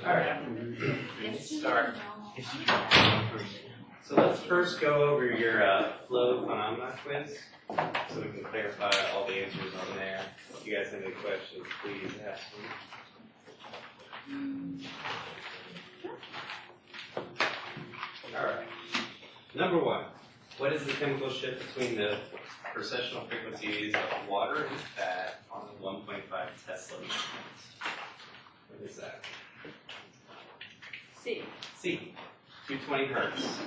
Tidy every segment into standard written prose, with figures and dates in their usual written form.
Alright, let's start. So let's first go over your flow phenomena quiz so we can clarify all the answers on there. If you guys have any questions, please ask them. Alright, number one, what is the chemical shift between the precessional frequencies of water and fat on the 1.5 Tesla measurements? What is that? C. 220 hertz.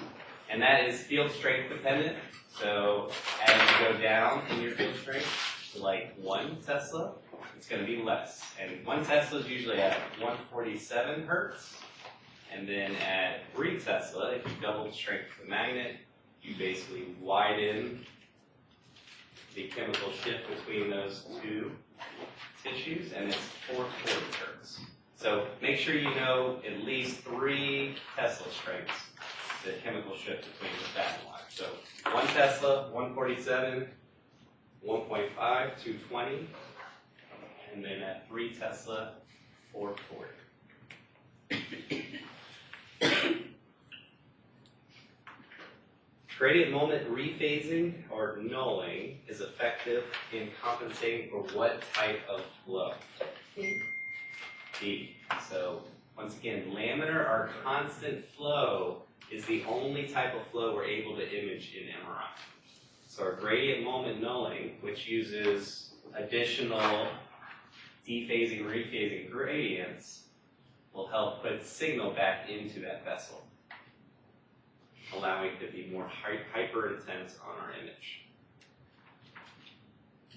And that is field strength dependent. So as you go down in your field strength to like 1 Tesla, it's going to be less. And 1 Tesla is usually at 147 hertz. And then at 3 Tesla, if you double the strength of the magnet, you basically widen the chemical shift between those two tissues, and it's 440 hertz. So make sure you know at least 3 Tesla strengths, the chemical shift between the fat and water. So 1 Tesla, 147, 1.5, 220, and then at 3 Tesla, 440. Gradient moment rephasing or nulling is effective in compensating for what type of flow? D. So once again, laminar or constant flow is the only type of flow we're able to image in MRI. So our gradient moment nulling, which uses additional dephasing, rephasing gradients, will help put signal back into that vessel, allowing it to be more hyper intense on our image.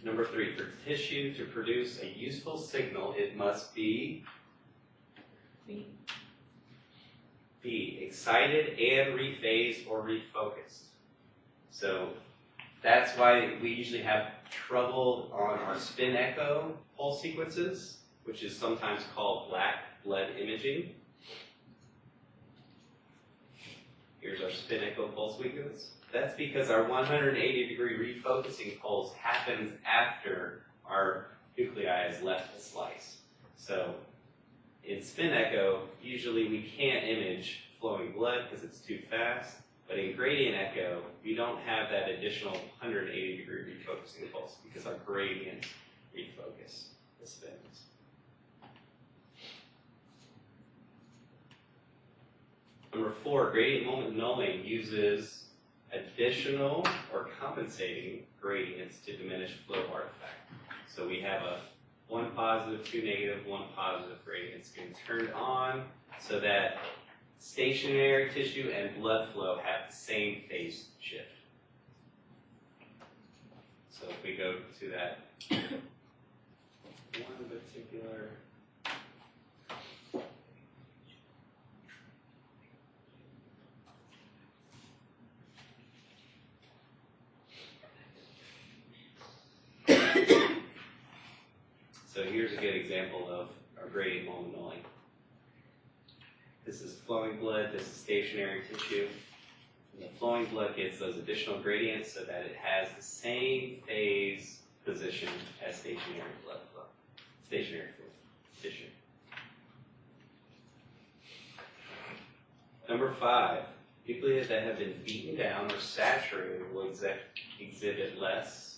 Number 3, for tissue to produce a useful signal, it must be excited and rephased or refocused. So that's why we usually have trouble on our spin echo pulse sequences, which is sometimes called black blood imaging. Here's our spin echo pulse sequence. That's because our 180-degree refocusing pulse happens after our nuclei has left the slice. So in spin echo, usually we can't image flowing blood because it's too fast, but in gradient echo, we don't have that additional 180-degree refocusing pulse because our gradients refocus the spins. Number 4, gradient moment nulling uses additional or compensating gradients to diminish flow artifact. So we have a 1 positive, 2 negative, 1 positive gradients getting turned on so that stationary tissue and blood flow have the same phase shift. So if we go to that one particular So here's a good example of our gradient moment nulling. This is flowing blood, this is stationary tissue. And the flowing blood gets those additional gradients so that it has the same phase position as stationary blood flow, stationary tissue. Number 5, nuclei that have been beaten down or saturated will exhibit less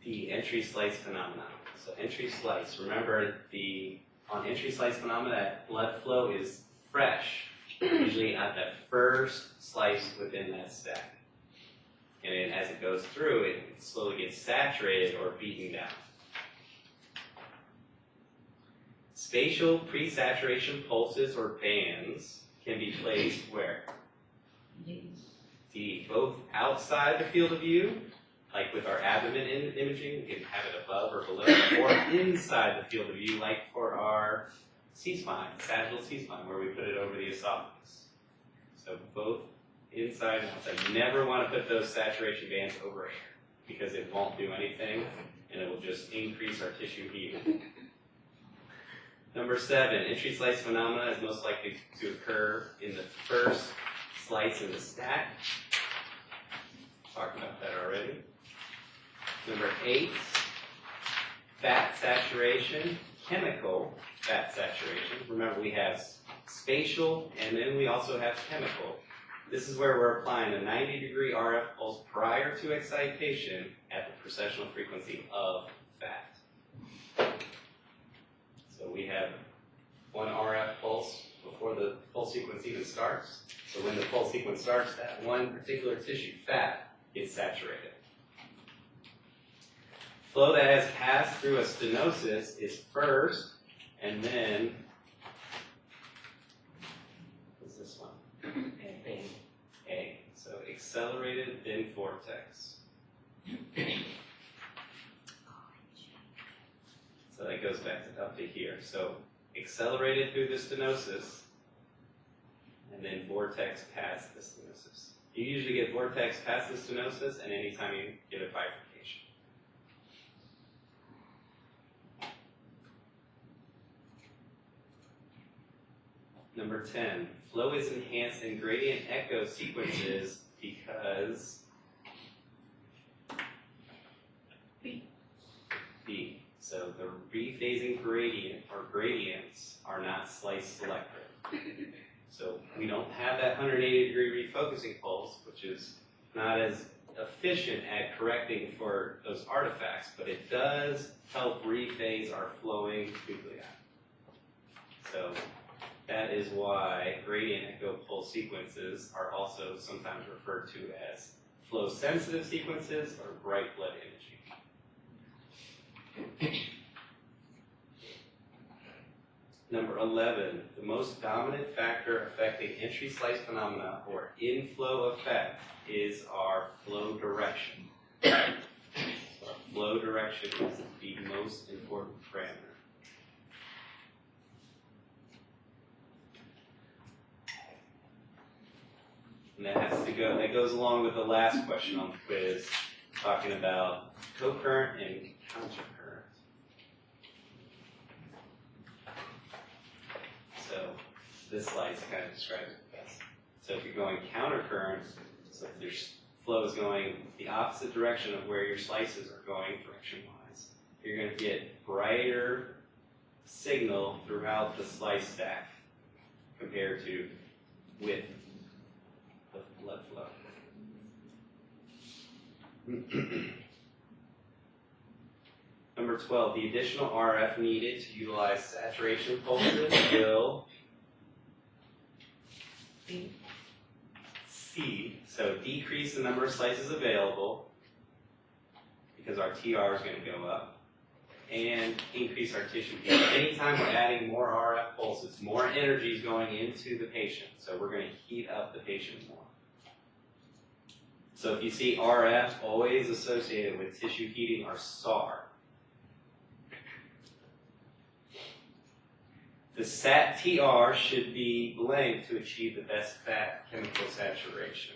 the entry slice phenomenon. So entry slice, remember on entry slice phenomena, that blood flow is fresh, usually at that first slice within that stack. And then as it goes through, it slowly gets saturated or beaten down. Spatial pre-saturation pulses or bands can be placed where? D. Both outside the field of view, like with our abdomen imaging, we can have it above or below, or inside the field of view, like for our C-spine, sagittal C-spine, where we put it over the esophagus. So both inside and outside. You never want to put those saturation bands over air, because it won't do anything, and it will just increase our tissue heating. Number 7, entry slice phenomena is most likely to occur in the first slice in the stack. Talked about that already. Number 8, fat saturation, chemical fat saturation. Remember, we have spatial, and then we also have chemical. This is where we're applying a 90-degree RF pulse prior to excitation at the precessional frequency of fat. So we have one RF pulse before the pulse sequence even starts. So when the pulse sequence starts, that one particular tissue, fat, gets saturated. Flow that has passed through a stenosis is first, and then, what's this one? A. So accelerated, then vortex. So that goes back to up to here. So accelerated through the stenosis, and then vortex past the stenosis. You usually get vortex past the stenosis, and anytime you get a bifurcation. Number 10, flow is enhanced in gradient echo sequences because B. So the rephasing gradient or gradients are not slice selective. So we don't have that 180-degree refocusing pulse, which is not as efficient at correcting for those artifacts, but it does help rephase our flowing nuclei. So that is why gradient echo pulse sequences are also sometimes referred to as flow-sensitive sequences or bright blood imaging. Number 11, the most dominant factor affecting entry slice phenomena or inflow effect is our flow direction. So our flow direction is the most important parameter. And that goes along with the last question on the quiz, talking about co-current and countercurrent. So this slide kind of describes it best. So if you're going countercurrent, so if your flow is going the opposite direction of where your slices are going direction-wise, you're going to get brighter signal throughout the slice stack compared to with the blood flow. Number 12, the additional RF needed to utilize saturation pulses will C, so decrease the number of slices available because our TR is going to go up, and increase our tissue heat. Anytime we're adding more RF pulses, more energy is going into the patient, so we're going to heat up the patient more. So if you see RF always associated with tissue heating or SAR, the SAT TR should be blank to achieve the best fat chemical saturation.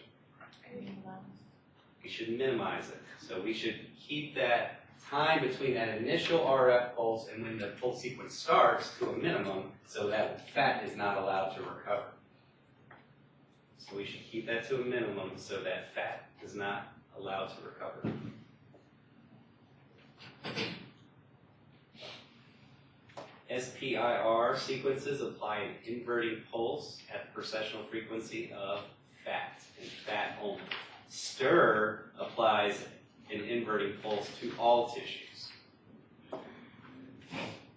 We should minimize it. So we should keep that time between that initial RF pulse and when the pulse sequence starts to a minimum so that fat is not allowed to recover. So we should keep that to a minimum so that fat is not allowed to recover. SPIR sequences apply an inverting pulse at the precessional frequency of fat, and fat only. STIR applies an inverting pulse to all tissues.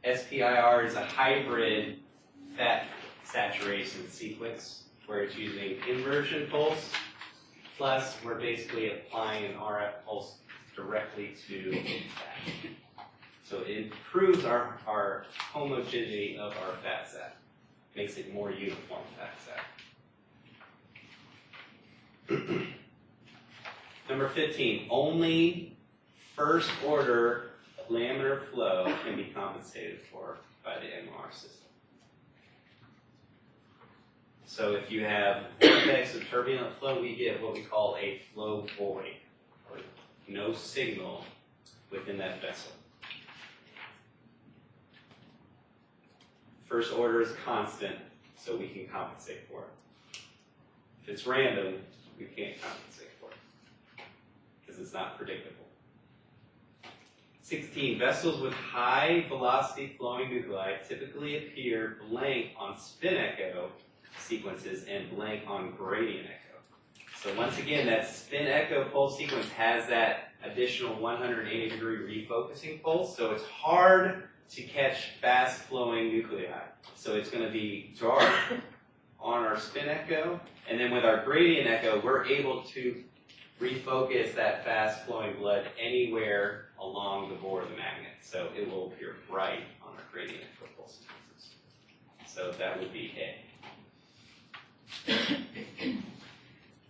SPIR is a hybrid fat saturation sequence where it's using inversion pulse, plus we're basically applying an RF pulse directly to fat. So it improves our homogeneity of our fat sac, makes it more uniform fat sac. Number 15, only first order laminar flow can be compensated for by the MR system. So if you have vortex of turbulent flow, we get what we call a flow void, or no signal within that vessel. First order is constant, so we can compensate for it. If it's random, we can't compensate for it, because it's not predictable. It's 16. Vessels with high velocity flowing nuclei typically appear blank on spin echo sequences and blank on gradient echo. So once again, that spin echo pulse sequence has that additional 180-degree refocusing pulse, so it's hard to catch fast flowing nuclei. So it's going to be dark on our spin echo, and then with our gradient echo, we're able to refocus that fast flowing blood anywhere along the bore of the magnet. So it will appear bright on our gradient echo pulse sequences. So that would be A.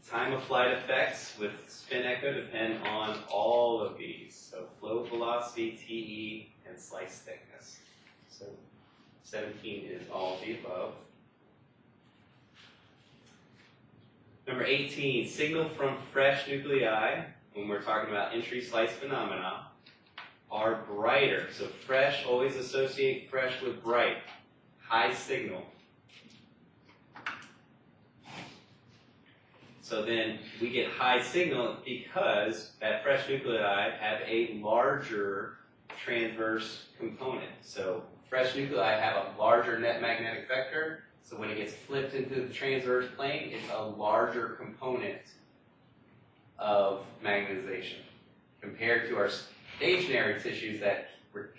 Time of flight effects with spin echo depend on all of these. So flow velocity, TE, and slice thickness. So 17 is all of the above. Number 18, signal from fresh nuclei, when we're talking about entry slice phenomena, are brighter. So fresh, always associate fresh with bright, high signal. So then we get high signal because that fresh nuclei have a larger transverse component. So fresh nuclei have a larger net magnetic vector. So when it gets flipped into the transverse plane, it's a larger component of magnetization compared to our stationary tissues that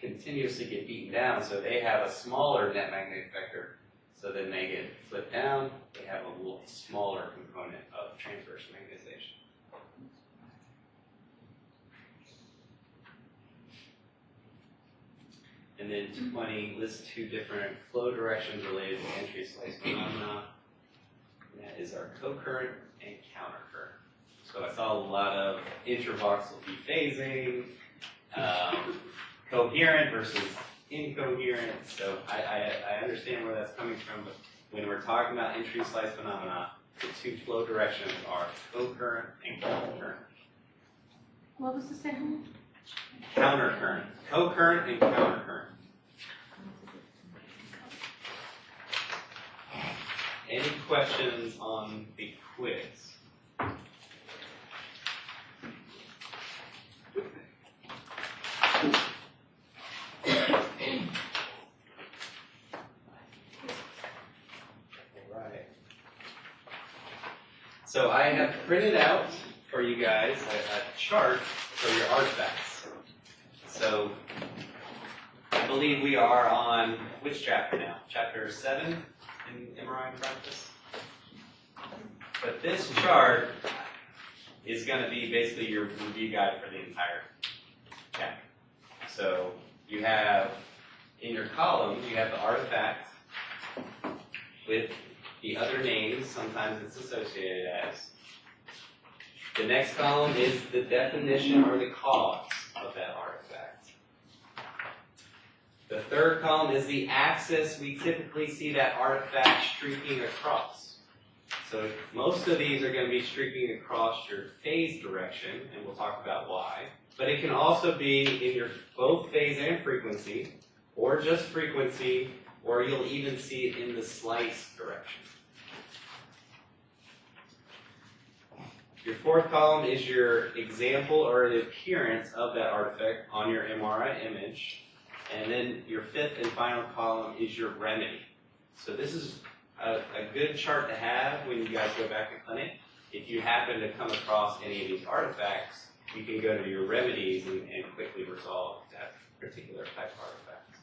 continuously get beaten down. So they have a smaller net magnetic vector. So then they get flipped down, they have a little smaller component of transverse magnetization. And then 20 lists 2 different flow directions related to entry slice phenomena. And that is our co-current and countercurrent. So I saw a lot of intravoxel dephasing, coherent versus incoherent. So I understand where that's coming from, but when we're talking about entry slice phenomena, the 2 flow directions are co-current and countercurrent. What was the second one? Countercurrent. Co-current and countercurrent. Any questions on the quiz? Alright. So I have printed out for you guys a chart for your artifacts. So I believe we are on which chapter now? Chapter 7 in MRI practice? But this chart is going to be basically your review guide for the entire chapter. So you have, in your columns, you have the artifact with the other names, sometimes it's associated as. The next column is the definition or the cause of that artifact. The third column is the axis we typically see that artifact streaking across. So most of these are going to be streaking across your phase direction, and we'll talk about why. But it can also be in your both phase and frequency, or just frequency, or you'll even see it in the slice direction. Your fourth column is your example or the appearance of that artifact on your MRI image. And then your fifth and final column is your remedy. So this is a good chart to have when you guys go back to clinic. If you happen to come across any of these artifacts, you can go to your remedies and quickly resolve that particular type of artifact.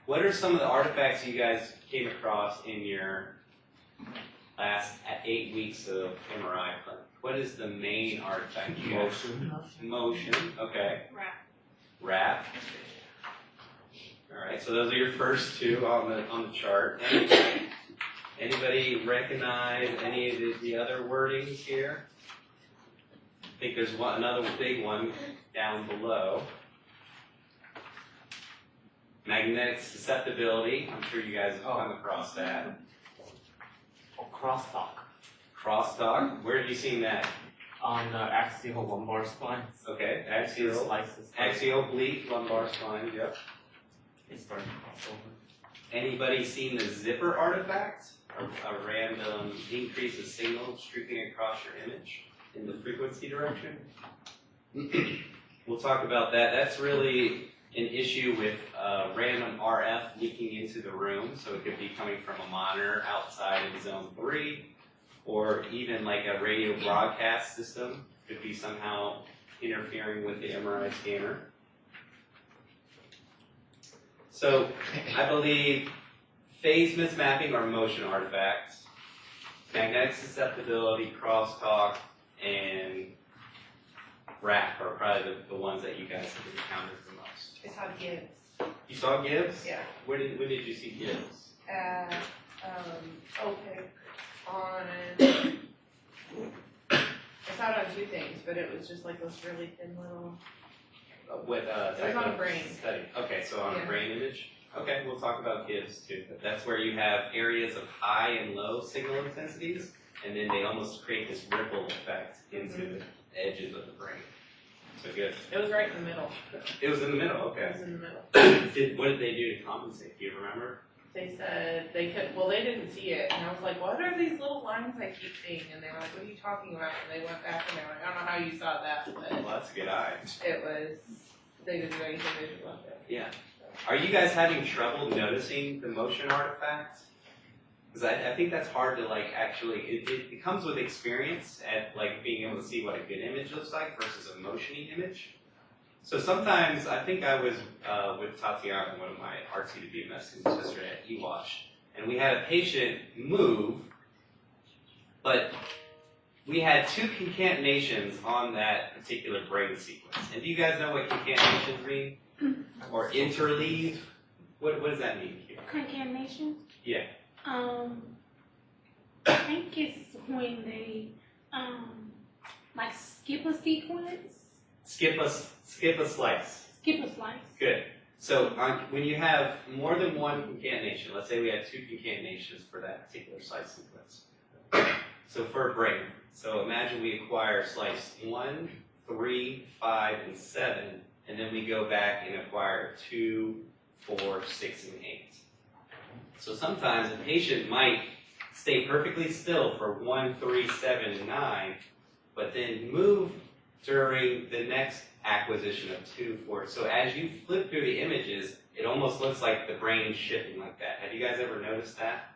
What are some of the artifacts you guys came across in your last 8 weeks of MRI clinic? What is the main artifact? Motion. Motion, okay. Wrap. All right, so those are your first 2 on the chart. Anybody recognize any of the other wordings here? I think there's another big one down below. Magnetic susceptibility. I'm sure you guys have come across that. Crosstalk. Crosstalk. Where have you seen that? On the axial lumbar spine. Okay, It slices. axial oblique lumbar spine. Yep. It's starting to cross over. Anybody seen the zipper artifact? A random increase of signal streaking across your image in the frequency direction? we'll talk about that. That's really an issue with random RF leaking into the room. So it could be coming from a monitor outside in zone 3, or even like a radio broadcast system could be somehow interfering with the MRI scanner. So I believe phase mismapping or motion artifacts, magnetic susceptibility, crosstalk, and RAP are probably the ones that you guys have encountered the most. I saw Gibbs. You saw Gibbs? Yeah. When did you see Gibbs? At, okay, on, I saw it on 2 things, but it was just like those really thin little, What, it was on a brain. study. Okay, so on a Yeah. brain image? Okay, we'll talk about Gibbs too. But that's where you have areas of high and low signal intensities, and then they almost create this ripple effect into the edges of the brain. So good. It was right in the middle. It was in the middle, It okay. was in the middle. What did they do to compensate? Do you remember? They said they could, well, they didn't see it, and I was like, what are these little lines I keep seeing? And they were like, what are you talking about? And they went back and they were like, I don't know how you saw that, Well, but that's a good eye. it was, they didn't do anything visual with it. Yeah. Are you guys having trouble noticing the motion artifact? Because I think that's hard to like actually, it comes with experience at like being able to see what a good image looks like versus a motiony image. So sometimes, I think I was with Tatiana, one of my RT2B students yesterday at eWash, and we had a patient move, but we had 2 concatenations on that particular brain sequence. And do you guys know what concatenations mean? Or interleave? What does that mean here? Concatenation? Yeah. I think it's when they like skip a sequence. Skip a slice. Skip a slice. Good. So when you have more than one concatenation, let's say we had 2 concatenations for that particular slice sequence. So for a brain, so imagine we acquire slice 1, 3, 5, and 7, and then we go back and acquire 2, 4, 6, and 8. So sometimes a patient might stay perfectly still for 1, 3, 7, and 9, but then move during the next acquisition of 2, 4. So as you flip through the images, it almost looks like the brain shifting like that. Have you guys ever noticed that?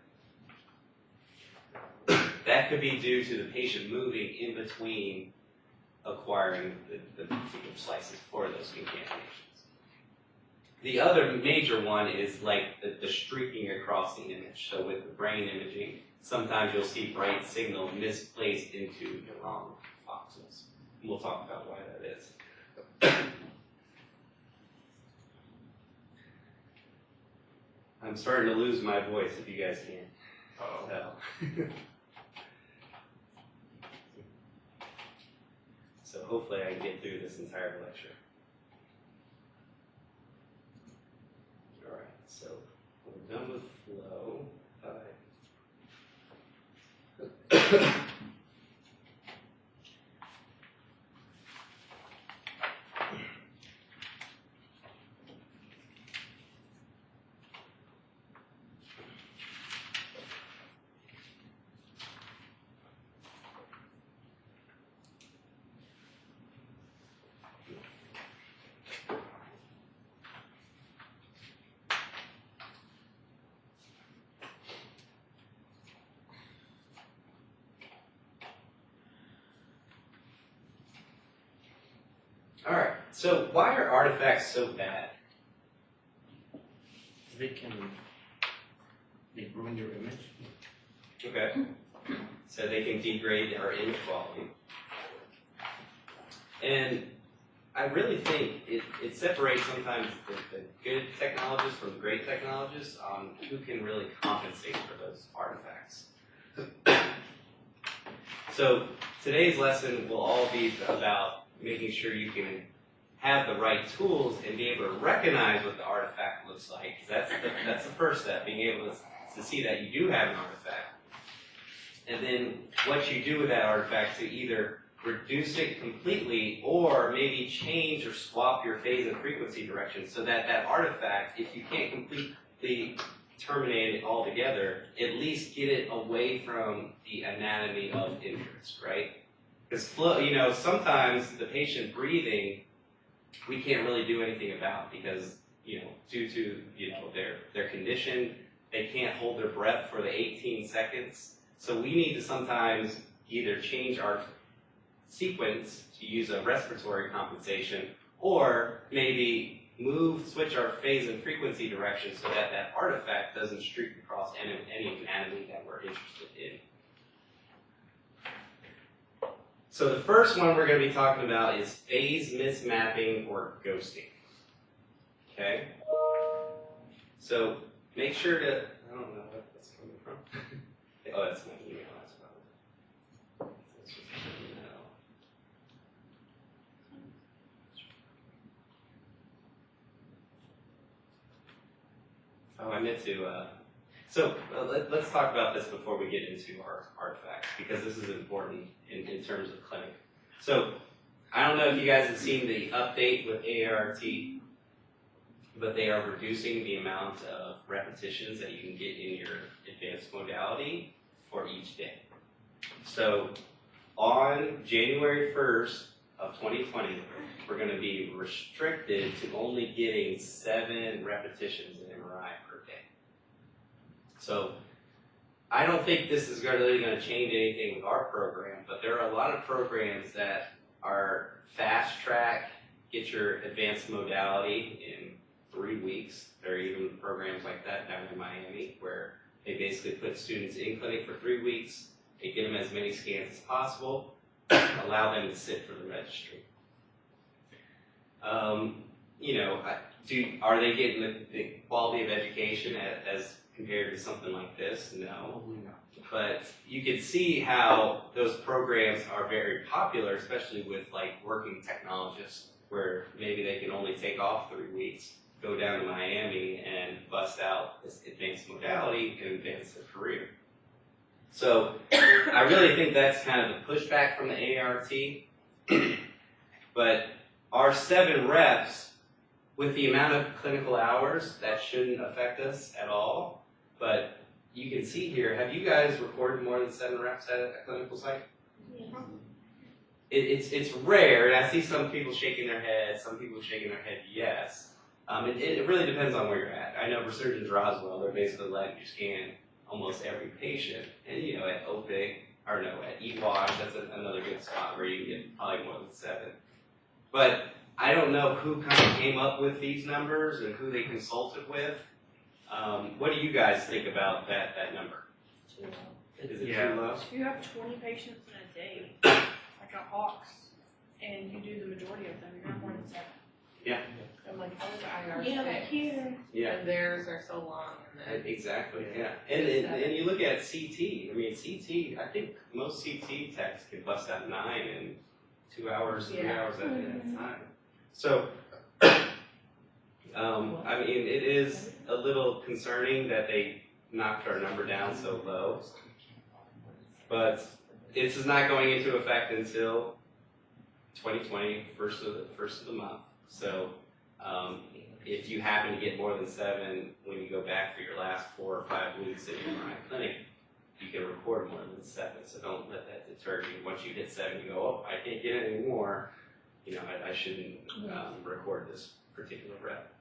That could be due to the patient moving in between acquiring the particular slices for those concatenations. The other major one is like the streaking across the image. So with the brain imaging, sometimes you'll see bright signal misplaced into the wrong voxels. We'll talk about why that is. I'm starting to lose my voice if you guys can't tell. So hopefully I can get through this entire lecture. Alright, so we're done with flow. Alright, so why are artifacts so bad? They ruin your image. Okay. So they can degrade our image quality. And I really think it separates sometimes the good technologists from great technologists on who can really compensate for those artifacts. So today's lesson will all be about making sure you can have the right tools and be able to recognize what the artifact looks like. That's the first step, being able to see that you do have an artifact. And then what you do with that artifact to either reduce it completely or maybe change or swap your phase and frequency direction so that that artifact, if you can't completely terminate it altogether, at least get it away from the anatomy of interest, right? Because flow, sometimes the patient breathing we can't really do anything about because, due to, their condition, they can't hold their breath for the 18 seconds. So we need to sometimes either change our sequence to use a respiratory compensation, or maybe switch our phase and frequency direction so that that artifact doesn't streak across any anatomy that we're interested in. So the first one we're going to be talking about is phase mismapping or ghosting. Okay? So make sure to, I don't know what that's coming from. Oh, that's my email, that's probably. That's just my email. Oh, I meant to, let's talk about this before we get into our artifacts, because this is important in terms of clinic. So, I don't know if you guys have seen the update with AART, but they are reducing the amount of repetitions that you can get in your advanced modality for each day. So, on January 1st of 2020, we're going to be restricted to only getting 7 repetitions in MRI per day. So I don't think this is really going to change anything with our program, but there are a lot of programs that are fast track, get your advanced modality in 3 weeks. There are even programs like that down in Miami where they basically put students in clinic for 3 weeks, they get them as many scans as possible, allow them to sit for the registry. Are they getting the quality of education as compared to something like this? No. But you can see how those programs are very popular, especially with working technologists, where maybe they can only take off 3 weeks, go down to Miami and bust out this advanced modality and advance their career. So I really think that's kind of the pushback from the ART. But our 7 reps, with the amount of clinical hours, that shouldn't affect us at all. But you can see here, have you guys recorded more than 7 reps at a clinical site? Yeah. It's rare, and I see some people shaking their head, some people shaking their head yes. It really depends on where you're at. I know for Surgeons Roswell, they're basically letting you scan almost every patient. And at OPIC, at EWASH, that's another good spot where you can get probably more than 7. But I don't know who kind of came up with these numbers and who they consulted with. What do you guys think about that number? Is it too low? If you have 20 patients in a day, like a Hawks, and you do the majority of them, you're not more than 7. Yeah. I'm like, how is IR Yeah, like 6? here. Yeah. And theirs are so long, and then Exactly, yeah. And you look at CT, CT, I think most CT techs can bust out 9 in 2 hours, 3 hours at a time. So, it is a little concerning that they knocked our number down so low, but this is not going into effect until 2020, first of the month. So, if you happen to get more than 7 when you go back for your last 4 or 5 weeks at your MRI clinic, you can record more than 7. So don't let that deter you. Once you hit 7, you go, oh, I can't get any more. I shouldn't record this particular rep.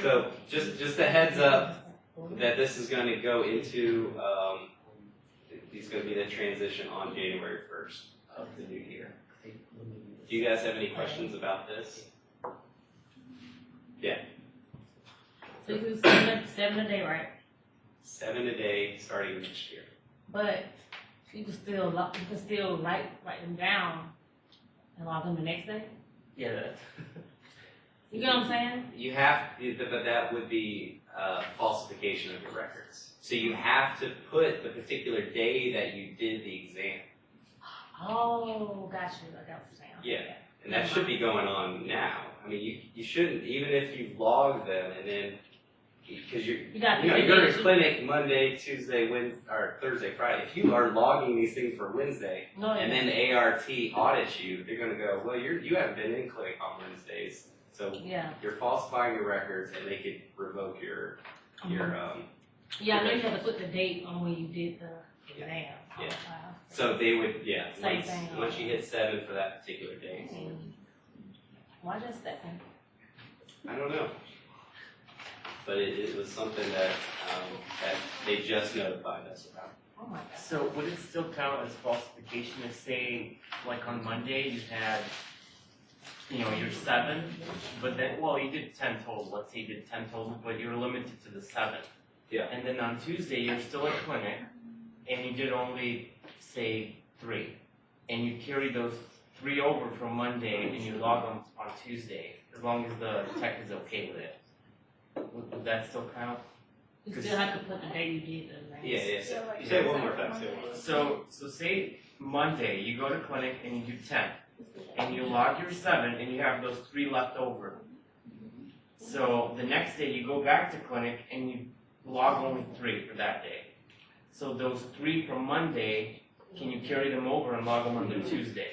So just a heads up that this is going to go into, it's going to be the transition on January 1st of the new year. Do you guys have any questions about this? Yeah. So you do 7 a day, right? 7 a day starting next year. But you can still write them down and log them the next day. Yeah, that. You get what I'm saying? You have, but that would be falsification of your records. So you have to put the particular day that you did the exam. Oh, got you. I got what you're saying. Yeah, and that should be going on now. You shouldn't, even if you log them and then, because you go to clinic Monday, Tuesday, Wednesday, or Thursday, Friday. If you are logging these things for Wednesday, and then ART audits you, they're going to go, well, you haven't been in clinic on Wednesdays, so you're falsifying your records, and they could revoke your Yeah, I know you have to put the date on when you did the exam. Yeah. So they would, Same thing. once you hit 7 for that particular day. Why just second? I don't know. But it was something that, that they just notified us about. Oh my god. So would it still count as falsification if, say, like on Monday you had, your 7, but then, well, you did 10 total. Let's say you did 10 total, but you're limited to the 7. Yeah. And then on Tuesday you're still at clinic, and you did only, say, 3, and you carry those 3 over from Monday, and you log them on Tuesday, as long as the tech is okay with it. Would that still count? You still have to put the day you did the last. Yeah, yeah. So, like, Say it one more time. Say it one more time. So say Monday you go to clinic and you do 10, and you log your 7, and you have those 3 left over. So the next day you go back to clinic and you log only 3 for that day. So those 3 from Monday, can you carry them over and log them on the Tuesday?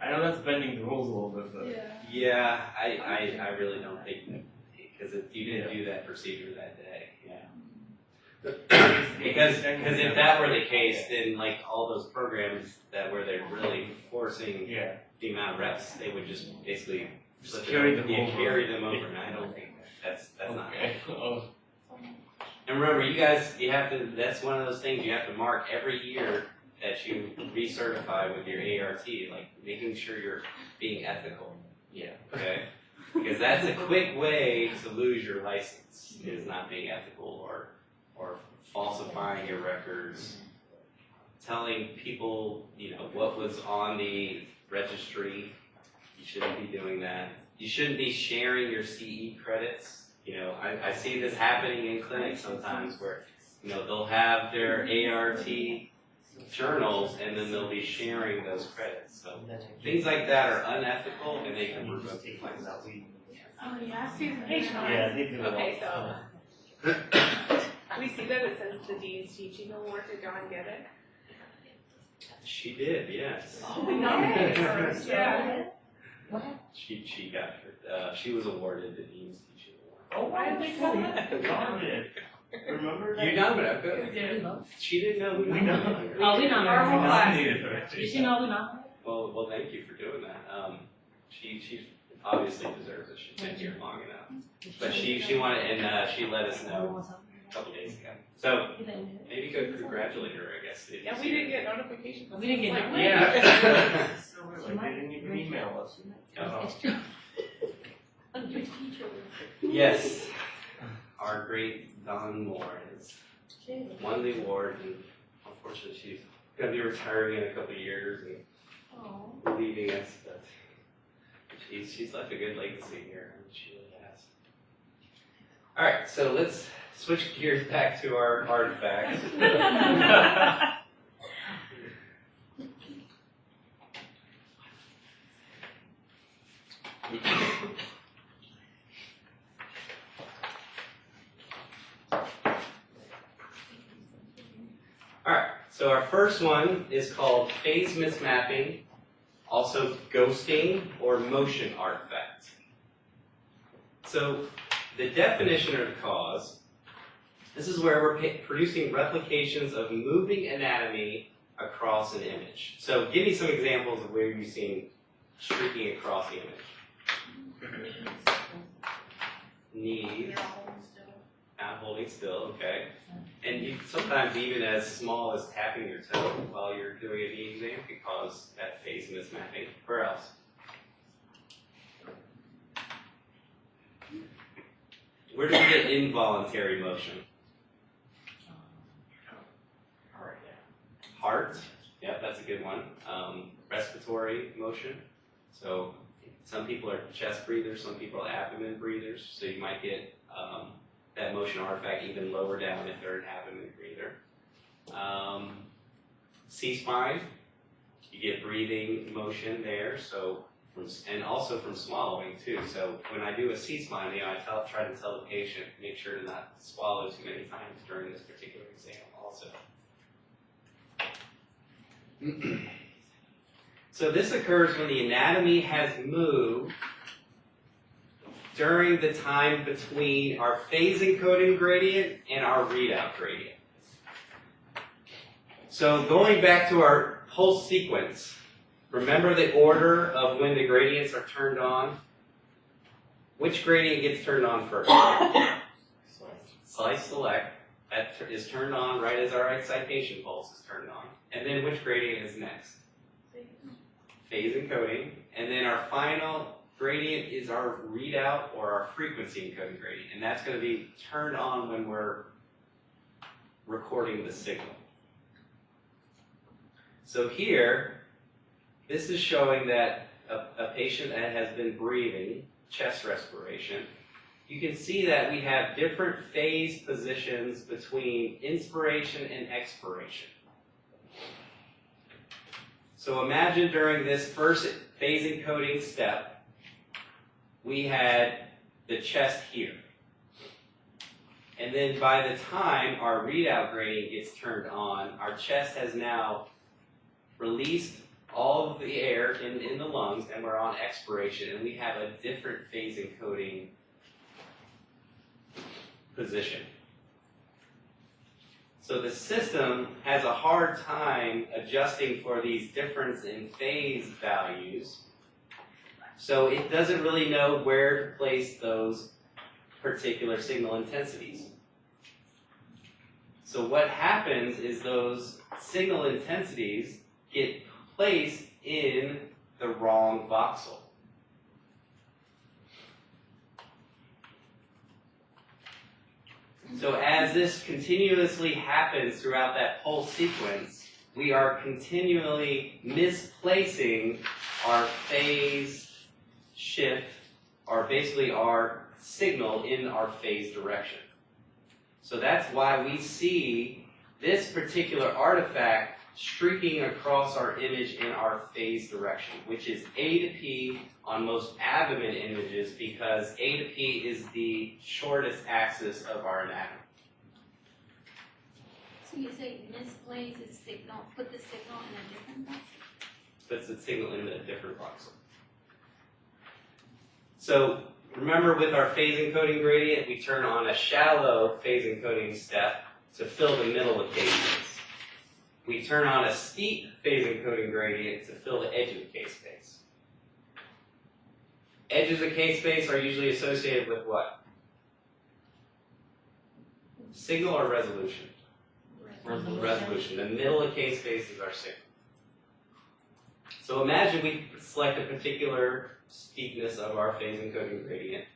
I know that's bending the rules a little bit, but. Yeah, I really don't think that, because if you didn't do that procedure that day, yeah. Because if that were the case, then like all those programs that where they're really forcing Yeah. the amount of reps, they would just basically Just carry them over. carry them over, and I don't think that's not. Okay. Oh. And remember, you guys, you have to. That's one of those things you have to mark every year that you recertify with your ART, like making sure you're being ethical. Yeah. Okay. Because that's a quick way to lose your license, is not being ethical or falsifying your records, telling people, what was on the registry. You shouldn't be doing that. You shouldn't be sharing your CE credits. I see this happening in clinics sometimes where, they'll have their ART journals and then they'll be sharing those credits. So things like that are unethical and they can prove up the license. Oh, yeah, I see the patient. Yeah, they do it all Okay, the so time. we see that it says the Dean's Teaching Award. Did Dawn get it? She did, yes. Oh, we nominated her. Yeah. What happened? She got her. She was awarded the Dean's Teaching Award. Oh, Why did they call that? Dawn did. Remember that? You nominated her. Yeah. She didn't know who We nominated her. Oh, we Our nominated whole her. class. Nominated her. Did she know we nominated? Well, thank you for doing that. She obviously deserves it. She's been here long enough. But she wanted, and she let us know a couple days ago. So maybe go congratulate her, I guess. if you Yeah, see we her. didn't get notification. We didn't get Like, notification. Yeah. So weird, like, they didn't even email us. Oh. It's true. Yes, our great Dawn Moore has won the award, and unfortunately she's going to be retiring in a couple of years and leaving us, but she's left a good legacy here. I mean, she really has. All right, so let's switch gears back to our artifacts. Alright, so our first one is called phase mismapping, also ghosting or motion artifact. So the definition or the cause, this is where we're producing replications of moving anatomy across an image. So give me some examples of where you've seen streaking across the image. Knees. They're all still. Not holding still, okay. And you, sometimes even as small as tapping your toe while you're doing a knee exam can cause that phase mismapping. Where else? Where do we get involuntary motion? Heart. Yep, that's a good one. Respiratory motion. So some people are chest breathers, some people are abdomen breathers. So you might get that motion artifact even lower down if they're an abdomen breather. C-spine, you get breathing motion there. So and also from swallowing too. So when I do a C-spine, I try to tell the patient make sure to not swallow too many times during this particular exam also. So this occurs when the anatomy has moved during the time between our phase encoding gradient and our readout gradient. So going back to our pulse sequence, remember the order of when the gradients are turned on? Which gradient gets turned on first? Slice select. That is turned on right as our excitation pulse is turned on. And then which gradient is next? Phase encoding. And then our final gradient is our readout or our frequency encoding gradient. And that's going to be turned on when we're recording the signal. So here, this is showing that a patient that has been breathing, chest respiration, you can see that we have different phase positions between inspiration and expiration. So imagine during this first phase encoding step, we had the chest here. And then by the time our readout gradient gets turned on, our chest has now released all of the air in the lungs, and we're on expiration, and we have a different phase encoding position. So the system has a hard time adjusting for these difference in phase values, so it doesn't really know where to place those particular signal intensities. So what happens is those signal intensities get placed in the wrong voxel. So as this continuously happens throughout that pulse sequence, we are continually misplacing our phase shift, or basically our signal in our phase direction. So that's why we see this particular artifact streaking across our image in our phase direction, which is A to P on most abdomen images, because A to P is the shortest axis of our anatomy. So you say misplace the signal, put the signal in a different box? Puts the signal in a different voxel. So remember, with our phase encoding gradient, we turn on a shallow phase encoding step to fill the middle of case space. We turn on a steep phase encoding gradient to fill the edge of the case space. Edges of case space are usually associated with what? Signal or resolution? Resolution. The middle of case space is our signal. So imagine we select a particular steepness of our phase encoding gradient,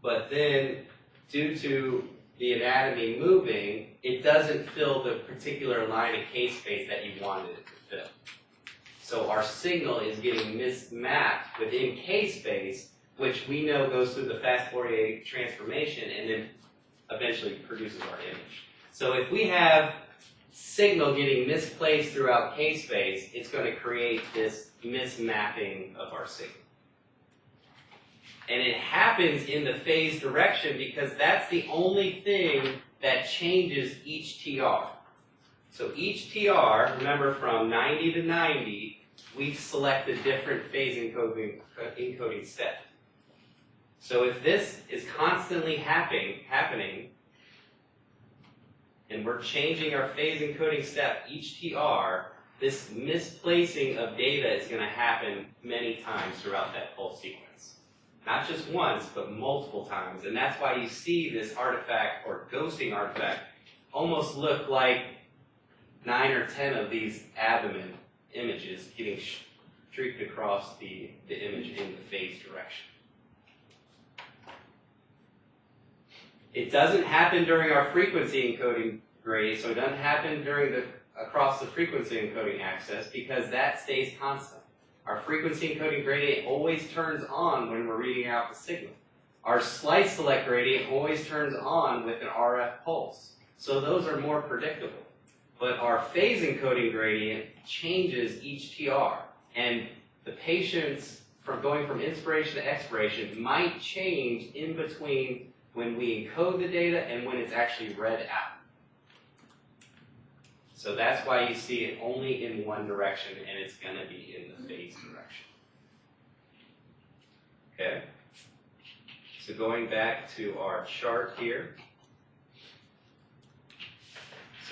but then due to the anatomy moving, it doesn't fill the particular line of case space that you wanted it to fill. So our signal is getting mismapped within case space, which we know goes through the fast Fourier transformation and then eventually produces our image. So if we have signal getting misplaced throughout case space, it's going to create this mismapping of our signal. And it happens in the phase direction because that's the only thing that changes each TR. So each TR, remember, from 90 to 90, we select a different phase encoding step. So if this is constantly happening, and we're changing our phase encoding step each TR, this misplacing of data is going to happen many times throughout that pulse sequence. Not just once, but multiple times. And that's why you see this artifact, or ghosting artifact, almost look like 9 or 10 of these abdomen images getting streaked across the image in the phase direction. It doesn't happen during our frequency encoding gradient, so it doesn't happen during across the frequency encoding axis, because that stays constant. Our frequency encoding gradient always turns on when we're reading out the signal. Our slice select gradient always turns on with an RF pulse. So those are more predictable. But our phase encoding gradient changes each TR. And the patients, from going from inspiration to expiration, might change in between when we encode the data and when it's actually read out. So that's why you see it only in one direction, and it's going to be in the phase direction. Okay? So going back to our chart here.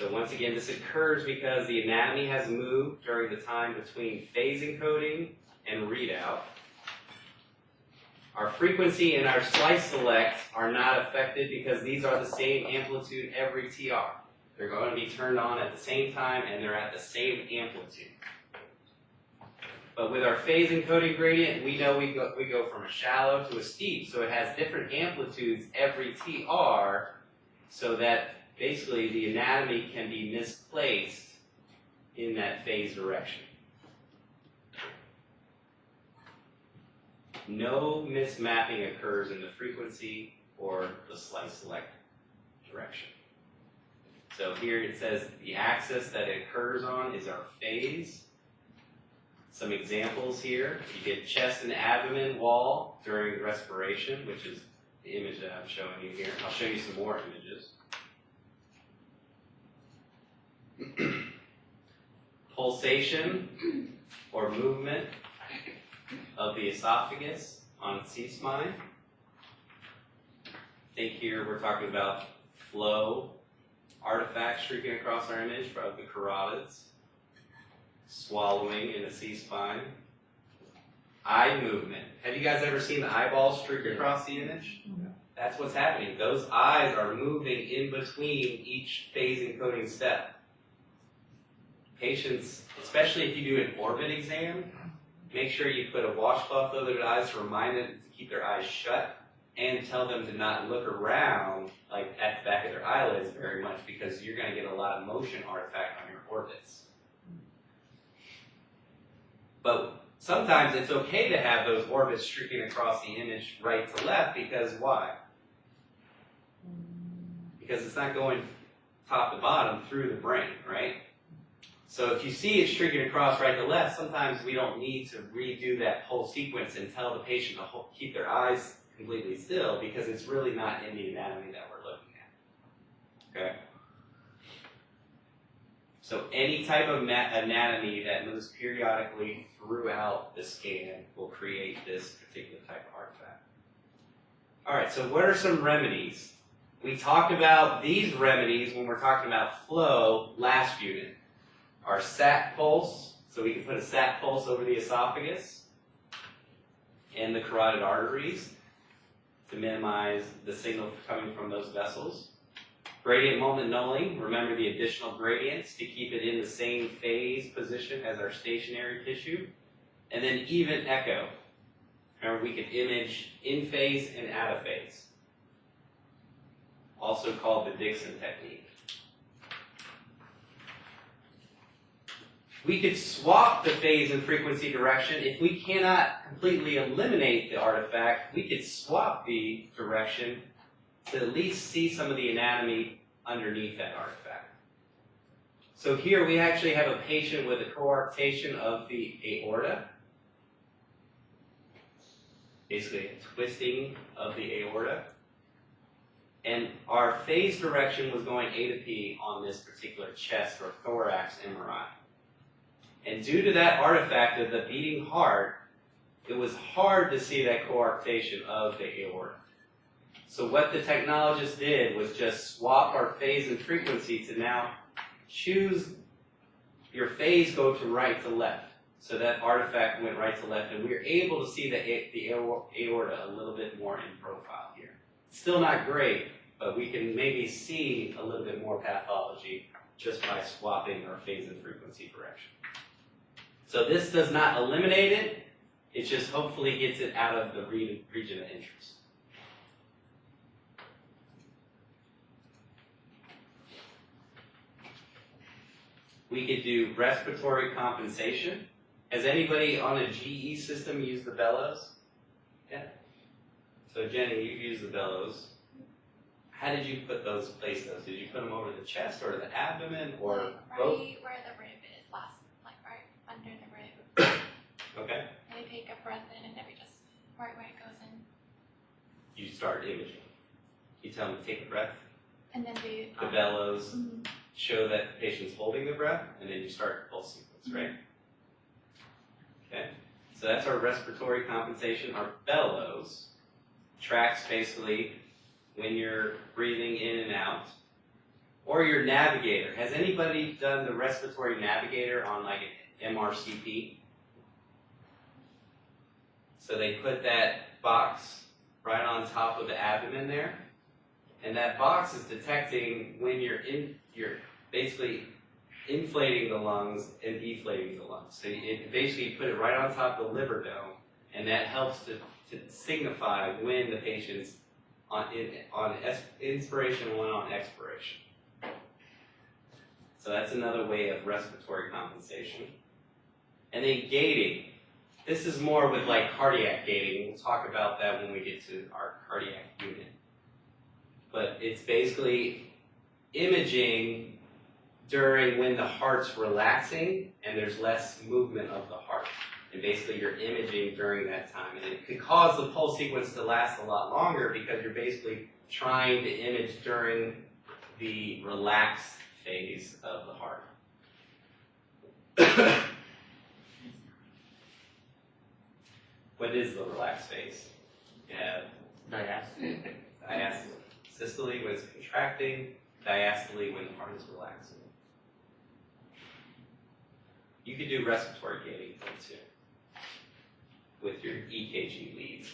So once again, this occurs because the anatomy has moved during the time between phase encoding and readout. Our frequency and our slice select are not affected because these are the same amplitude every TR. They're going to be turned on at the same time and they're at the same amplitude. But with our phase encoding gradient, we know we go from a shallow to a steep, so it has different amplitudes every TR, so that basically the anatomy can be misplaced in that phase direction. No mismapping occurs in the frequency or the slice select direction. So here it says the axis that it occurs on is our phase. Some examples here. You get chest and abdomen wall during respiration, which is the image that I'm showing you here. I'll show you some more images. Pulsation or movement of the esophagus on C-spine. Think here we're talking about flow artifacts streaking across our image of the carotids. Swallowing in the C-spine. Eye movement. Have you guys ever seen the eyeballs streak across the image? That's what's happening. Those eyes are moving in between each phase encoding step. Patients, especially if you do an orbit exam, make sure you put a washcloth over their eyes to remind them to keep their eyes shut and tell them to not look around like at the back of their eyelids very much because you're going to get a lot of motion artifact on your orbits. But sometimes it's okay to have those orbits streaking across the image right to left because why? Because it's not going top to bottom through the brain, right? So if you see it streaking across right to left, sometimes we don't need to redo that whole sequence and tell the patient to keep their eyes completely still because it's really not in the anatomy that we're looking at. Okay? So any type of anatomy that moves periodically throughout the scan will create this particular type of artifact. All right, so what are some remedies? We talked about these remedies when we're talking about flow last unit. Our SAT pulse, so we can put a SAT pulse over the esophagus and the carotid arteries to minimize the signal coming from those vessels. Gradient moment nulling, remember the additional gradients to keep it in the same phase position as our stationary tissue. And then even echo. Remember we could image in phase and out of phase. Also called the Dickson Technique. We could swap the phase and frequency direction. If we cannot completely eliminate the artifact, we could swap the direction to at least see some of the anatomy underneath that artifact. So here we actually have a patient with a coarctation of the aorta. Basically a twisting of the aorta. And our phase direction was going A to P on this particular chest or thorax MRI. And due to that artifact of the beating heart, it was hard to see that coarctation of the aorta. So what the technologist did was just swap our phase and frequency to now choose your phase go to right to left. So that artifact went right to left, and we were able to see the aorta a little bit more in profile here. Still not great, but we can maybe see a little bit more pathology just by swapping our phase and frequency direction. So this does not eliminate it, it just hopefully gets it out of the region of interest. We could do respiratory compensation. Has anybody on a GE system used the bellows? Yeah. So Jenny, you used the bellows. How did you place those? Did you put them over the chest or the abdomen or both? Right where the rib is, like right under the rib. Okay. And we take a breath in and then we just, right where it goes in. You start imaging. You tell them to take a breath. And then do The bellows show that the patient's holding the breath, and then you start the pulse sequence, right? Okay. So that's our respiratory compensation. Our bellows tracks basically when you're breathing in and out. Or your navigator. Has anybody done the respiratory navigator on like an MRCP? So they put that box right on top of the abdomen there, and that box is detecting when you're basically inflating the lungs and deflating the lungs. So it basically put it right on top of the liver dome, and that helps to signify when the patient's on inspiration and when on expiration. So that's another way of respiratory compensation. And then gating. This is more with like cardiac gating. We'll talk about that when we get to our cardiac unit. But it's basically imaging during when the heart's relaxing and there's less movement of the heart. And basically you're imaging during that time. And it could cause the pulse sequence to last a lot longer because you're basically trying to image during the relaxed phase of the heart. What is the relaxed phase? You have diastole, systole when it's contracting, diastole when the heart is relaxing. You could do respiratory gating too with your EKG leads.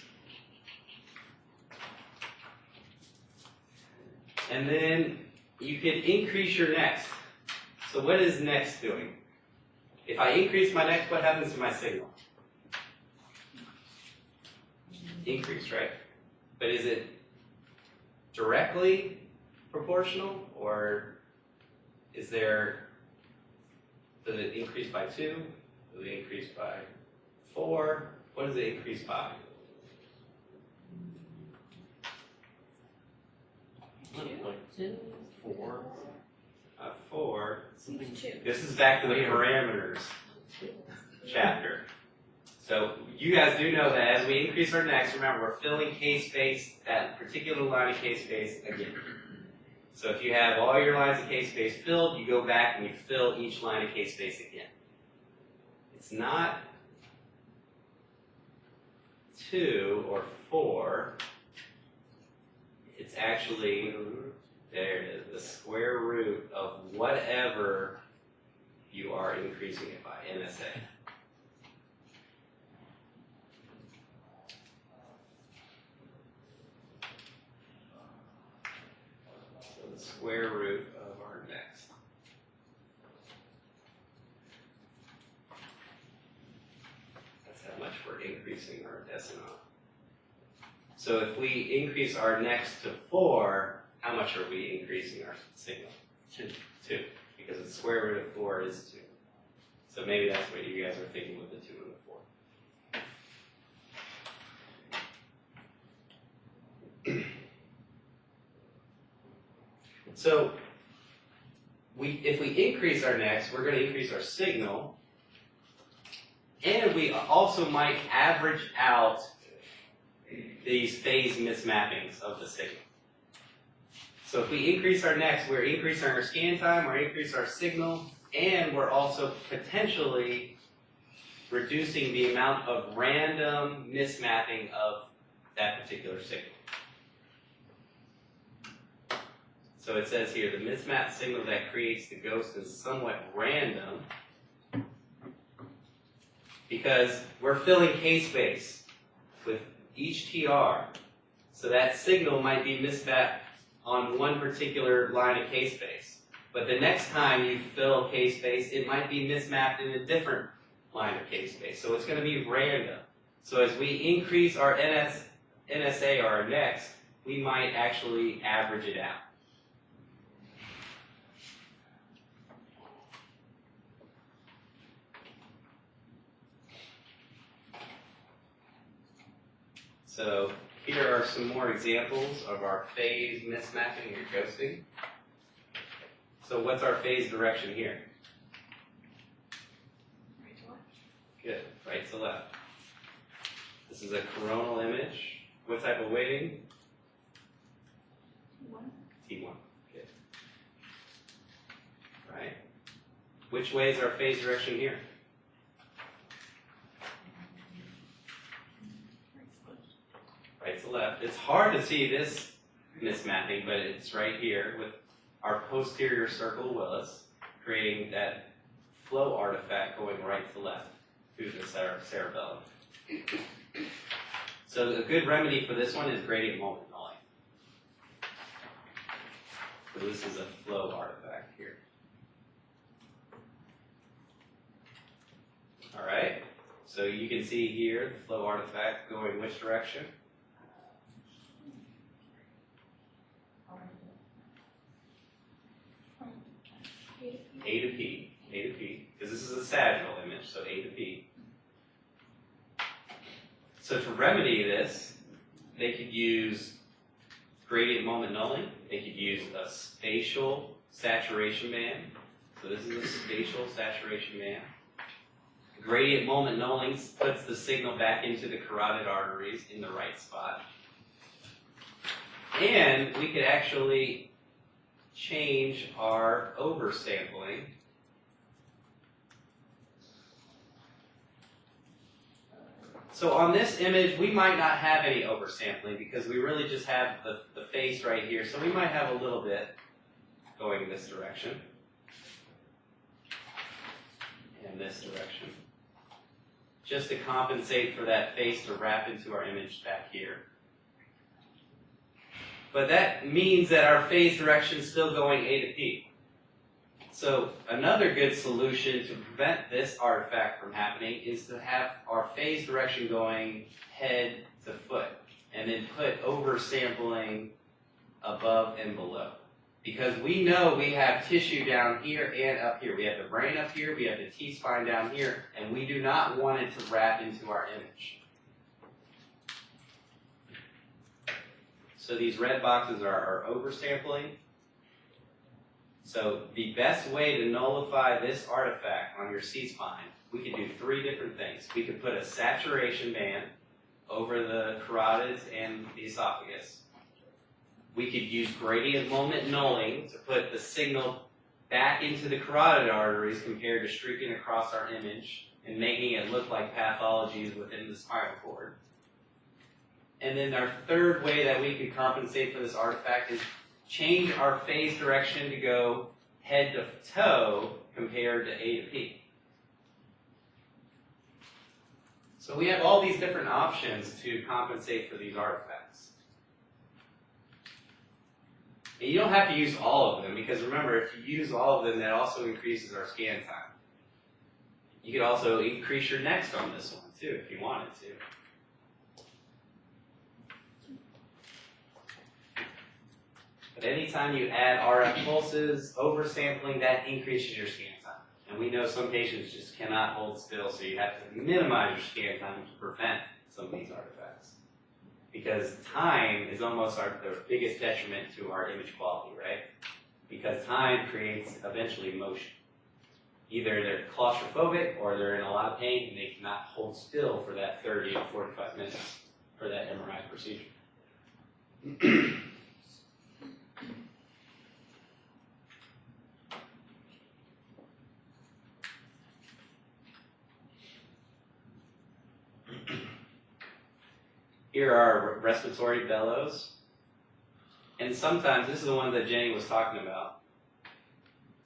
And then you could increase your next. So what is next doing? If I increase my next, what happens to my signal? Increase, right? But is it directly proportional, or is there, does it increase by 2? Does it increase by 4? What does it increase by? 2, 4. 4. Seems 2. This is back to the parameters chapter. So you guys do know that as we increase our next, remember we're filling case space, that particular line of case space again. So if you have all your lines of case space filled, you go back and you fill each line of case space again. It's not 2 or 4. It's actually, there it is, the square root of whatever you are increasing it by, NSA. So the square root of our next. That's how much we're increasing our decimum. So if we increase our next to 4, how much are we increasing our signal? 2. Because the square root of 4 is 2. So maybe that's what you guys are thinking with the 2 and the 4. So if we increase our next, we're going to increase our signal, and we also might average out these phase mismappings of the signal. So if we increase our next, we're increasing our scan time, we're increasing our signal, and we're also potentially reducing the amount of random mismapping of that particular signal. So it says here, the mismatched signal that creates the ghost is somewhat random because we're filling case space with each TR. So that signal might be mismapped on one particular line of case space. But the next time you fill case space, it might be mismapped in a different line of case space. So it's going to be random. So as we increase our NSA or our next, we might actually average it out. So here are some more examples of our phase mismapping or ghosting. So what's our phase direction here? Right to left. Good, right to left. This is a coronal image. What type of weighting? T1. Good. Right. Which way is our phase direction here? Right to left. It's hard to see this mismapping, but it's right here with our posterior circle Willis, creating that flow artifact going right to left through the cerebellum. So a good remedy for this one is gradient moment nulling. So this is a flow artifact here. All right, so you can see here the flow artifact going which direction? A to P, because this is a sagittal image, so A to P. So to remedy this, they could use gradient moment nulling. They could use a spatial saturation band. So this is a spatial saturation band. Gradient moment nulling puts the signal back into the carotid arteries in the right spot. And we could actually change our oversampling. So on this image, we might not have any oversampling because we really just have the face right here. So we might have a little bit going in this direction and this direction, just to compensate for that face to wrap into our image back here. But that means that our phase direction is still going A to P. So another good solution to prevent this artifact from happening is to have our phase direction going head to foot, and then put oversampling above and below. Because we know we have tissue down here and up here. We have the brain up here, we have the T-spine down here, and we do not want it to wrap into our image. So these red boxes are oversampling. So the best way to nullify this artifact on your C-spine, we could do 3 different things. We could put a saturation band over the carotids and the esophagus. We could use gradient moment nulling to put the signal back into the carotid arteries compared to streaking across our image and making it look like pathologies within the spinal cord. And then our third way that we could compensate for this artifact is change our phase direction to go head to toe compared to A to P. So we have all these different options to compensate for these artifacts. And you don't have to use all of them, because remember, if you use all of them, that also increases our scan time. You could also increase your next on this one too, if you wanted to. But anytime you add RF pulses, oversampling, that increases your scan time. And we know some patients just cannot hold still, so you have to minimize your scan time to prevent some of these artifacts. Because time is almost the biggest detriment to our image quality, right? Because time creates eventually motion. Either they're claustrophobic or they're in a lot of pain and they cannot hold still for that 30 to 45 minutes for that MRI procedure. Here are respiratory bellows. And sometimes, this is the one that Jenny was talking about.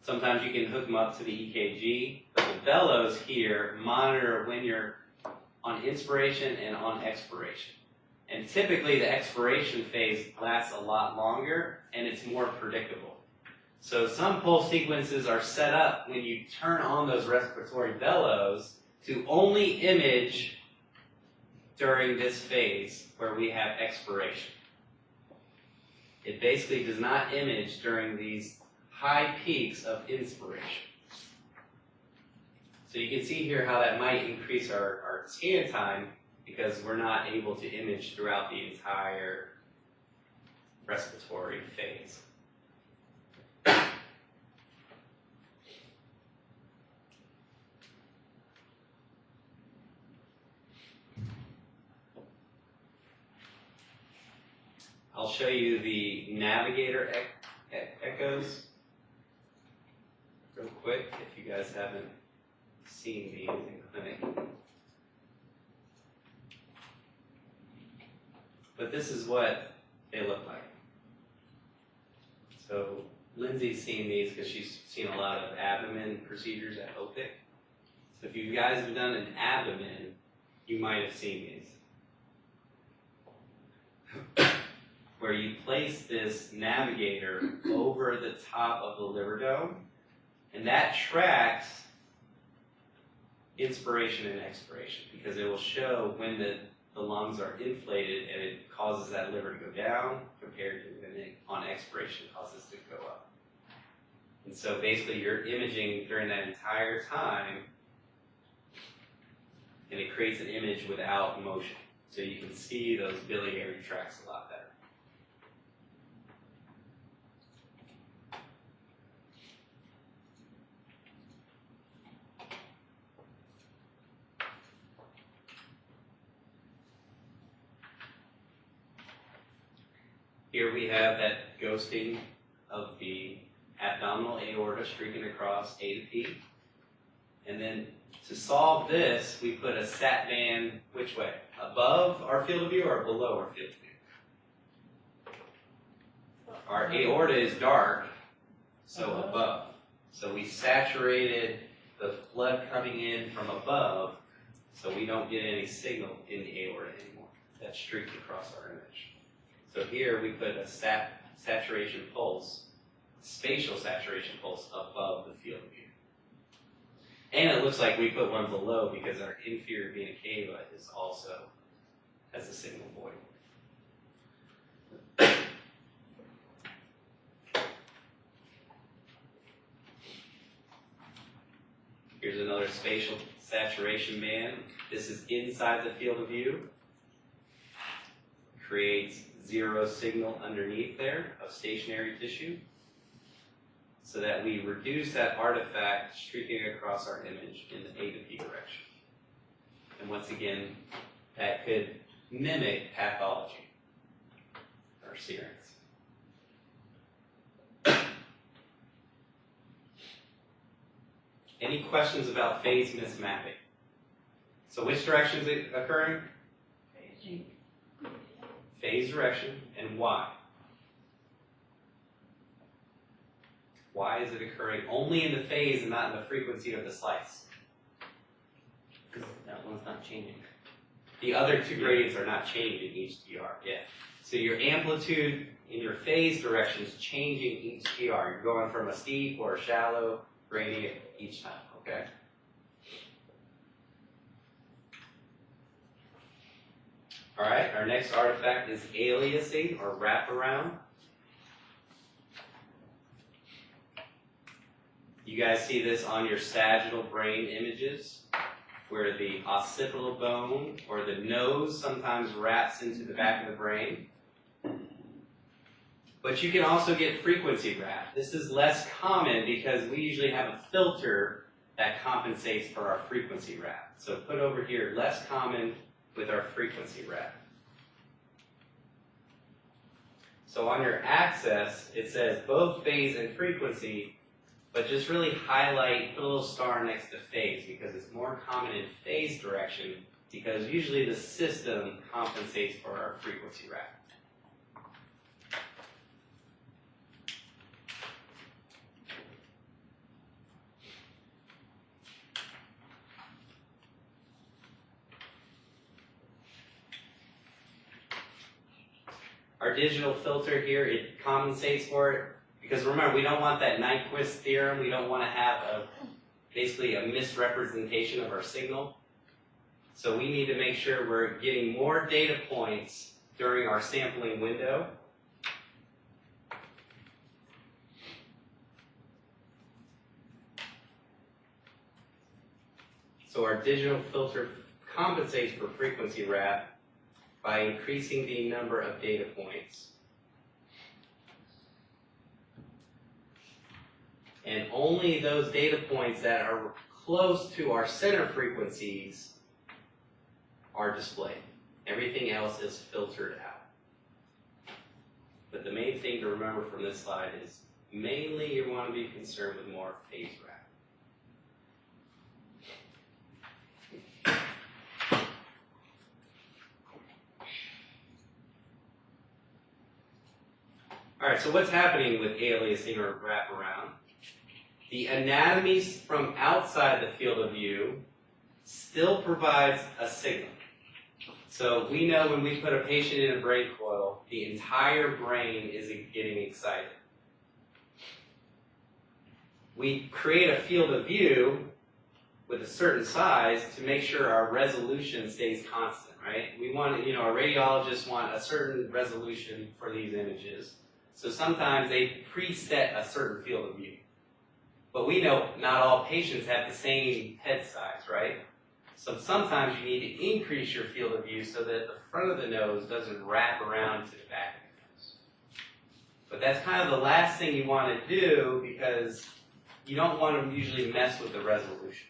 Sometimes you can hook them up to the EKG, but the bellows here monitor when you're on inspiration and on expiration. And typically the expiration phase lasts a lot longer and it's more predictable. So some pulse sequences are set up when you turn on those respiratory bellows to only image during this phase where we have expiration. It basically does not image during these high peaks of inspiration. So you can see here how that might increase our scan time because we're not able to image throughout the entire respiratory phase. I'll show you the navigator echoes real quick if you guys haven't seen these in clinic. But this is what they look like. So Lindsay's seen these because she's seen a lot of abdomen procedures at OPIC. So if you guys have done an abdomen, you might have seen these. Where you place this navigator over the top of the liver dome, and that tracks inspiration and expiration, because it will show when the lungs are inflated and it causes that liver to go down compared to when it, on expiration, causes it to go up. And so basically you're imaging during that entire time, and it creates an image without motion. So you can see those biliary tracts a lot better. Here we have that ghosting of the abdominal aorta streaking across A to P. And then to solve this, we put a sat band which way? Above our field of view or below our field of view? Our aorta is dark, so above. So we saturated the blood coming in from above, so we don't get any signal in the aorta anymore. That's streaked across our image. So here we put a saturation pulse, spatial saturation pulse above the field of view. And it looks like we put one below because our inferior vena cava is also has a signal void. Here's another spatial saturation band. This is inside the field of view. Creates zero signal underneath there of stationary tissue, so that we reduce that artifact streaking across our image in the A to P direction. And once again, that could mimic pathology or serums. Any questions about phase mismapping? So which direction is it occurring? Phase direction, and why? Why is it occurring only in the phase and not in the frequency of the slice? Because that one's not changing. The other two gradients are not changing each TR. Yeah. So your amplitude in your phase direction is changing each TR. You're going from a steep or a shallow gradient each time, okay? All right, our next artifact is aliasing or wraparound. You guys see this on your sagittal brain images, where the occipital bone or the nose sometimes wraps into the back of the brain. But you can also get frequency wrap. This is less common because we usually have a filter that compensates for our frequency wrap. So put over here, less common with our frequency wrap. So on your axis, it says both phase and frequency, but just really highlight, put a little star next to phase because it's more common in phase direction because usually the system compensates for our frequency wrap. Our digital filter here, it compensates for it. Because remember, we don't want that Nyquist theorem. We don't want to have basically a misrepresentation of our signal. So we need to make sure we're getting more data points during our sampling window. So our digital filter compensates for frequency wrap by increasing the number of data points. And only those data points that are close to our center frequencies are displayed. Everything else is filtered out. But the main thing to remember from this slide is mainly you want to be concerned with more phase wrap. Alright, so what's happening with aliasing or wraparound? The anatomy from outside the field of view still provides a signal. So we know when we put a patient in a brain coil, the entire brain is getting excited. We create a field of view with a certain size to make sure our resolution stays constant, right? We want, our radiologists want a certain resolution for these images. So sometimes they preset a certain field of view. But we know not all patients have the same head size, right? So sometimes you need to increase your field of view so that the front of the nose doesn't wrap around to the back of the nose. But that's kind of the last thing you want to do because you don't want to usually mess with the resolution.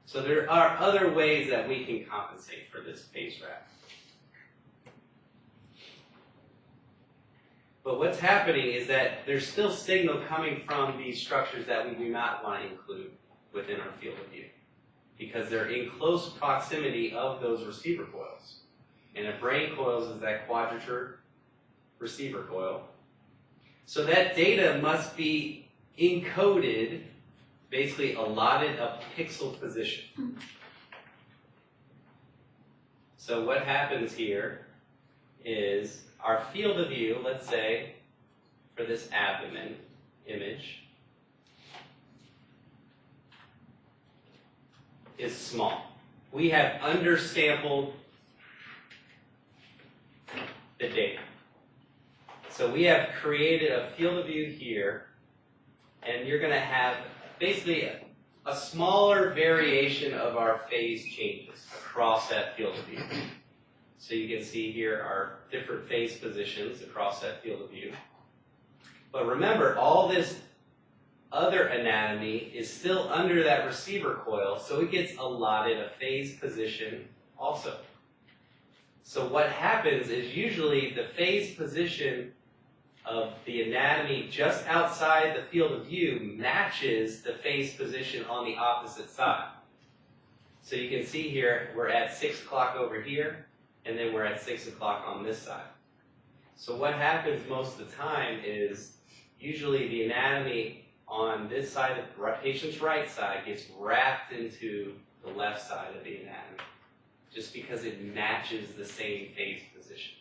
So there are other ways that we can compensate for this face wrap. But what's happening is that there's still signal coming from these structures that we do not want to include within our field of view because they're in close proximity of those receiver coils. And a brain coils is that quadrature receiver coil. So that data must be encoded, basically allotted a pixel position. So what happens here is our field of view, let's say, for this abdomen image, is small. We have undersampled the data. So we have created a field of view here, and you're going to have basically a smaller variation of our phase changes across that field of view. So you can see here our different phase positions across that field of view. But remember, all this other anatomy is still under that receiver coil, so it gets allotted a phase position also. So what happens is usually the phase position of the anatomy just outside the field of view matches the phase position on the opposite side. So you can see here, we're at 6 o'clock over here, and then we're at 6 o'clock on this side. So what happens most of the time is usually the anatomy on this side of the patient's right side gets wrapped into the left side of the anatomy, just because it matches the same phase position.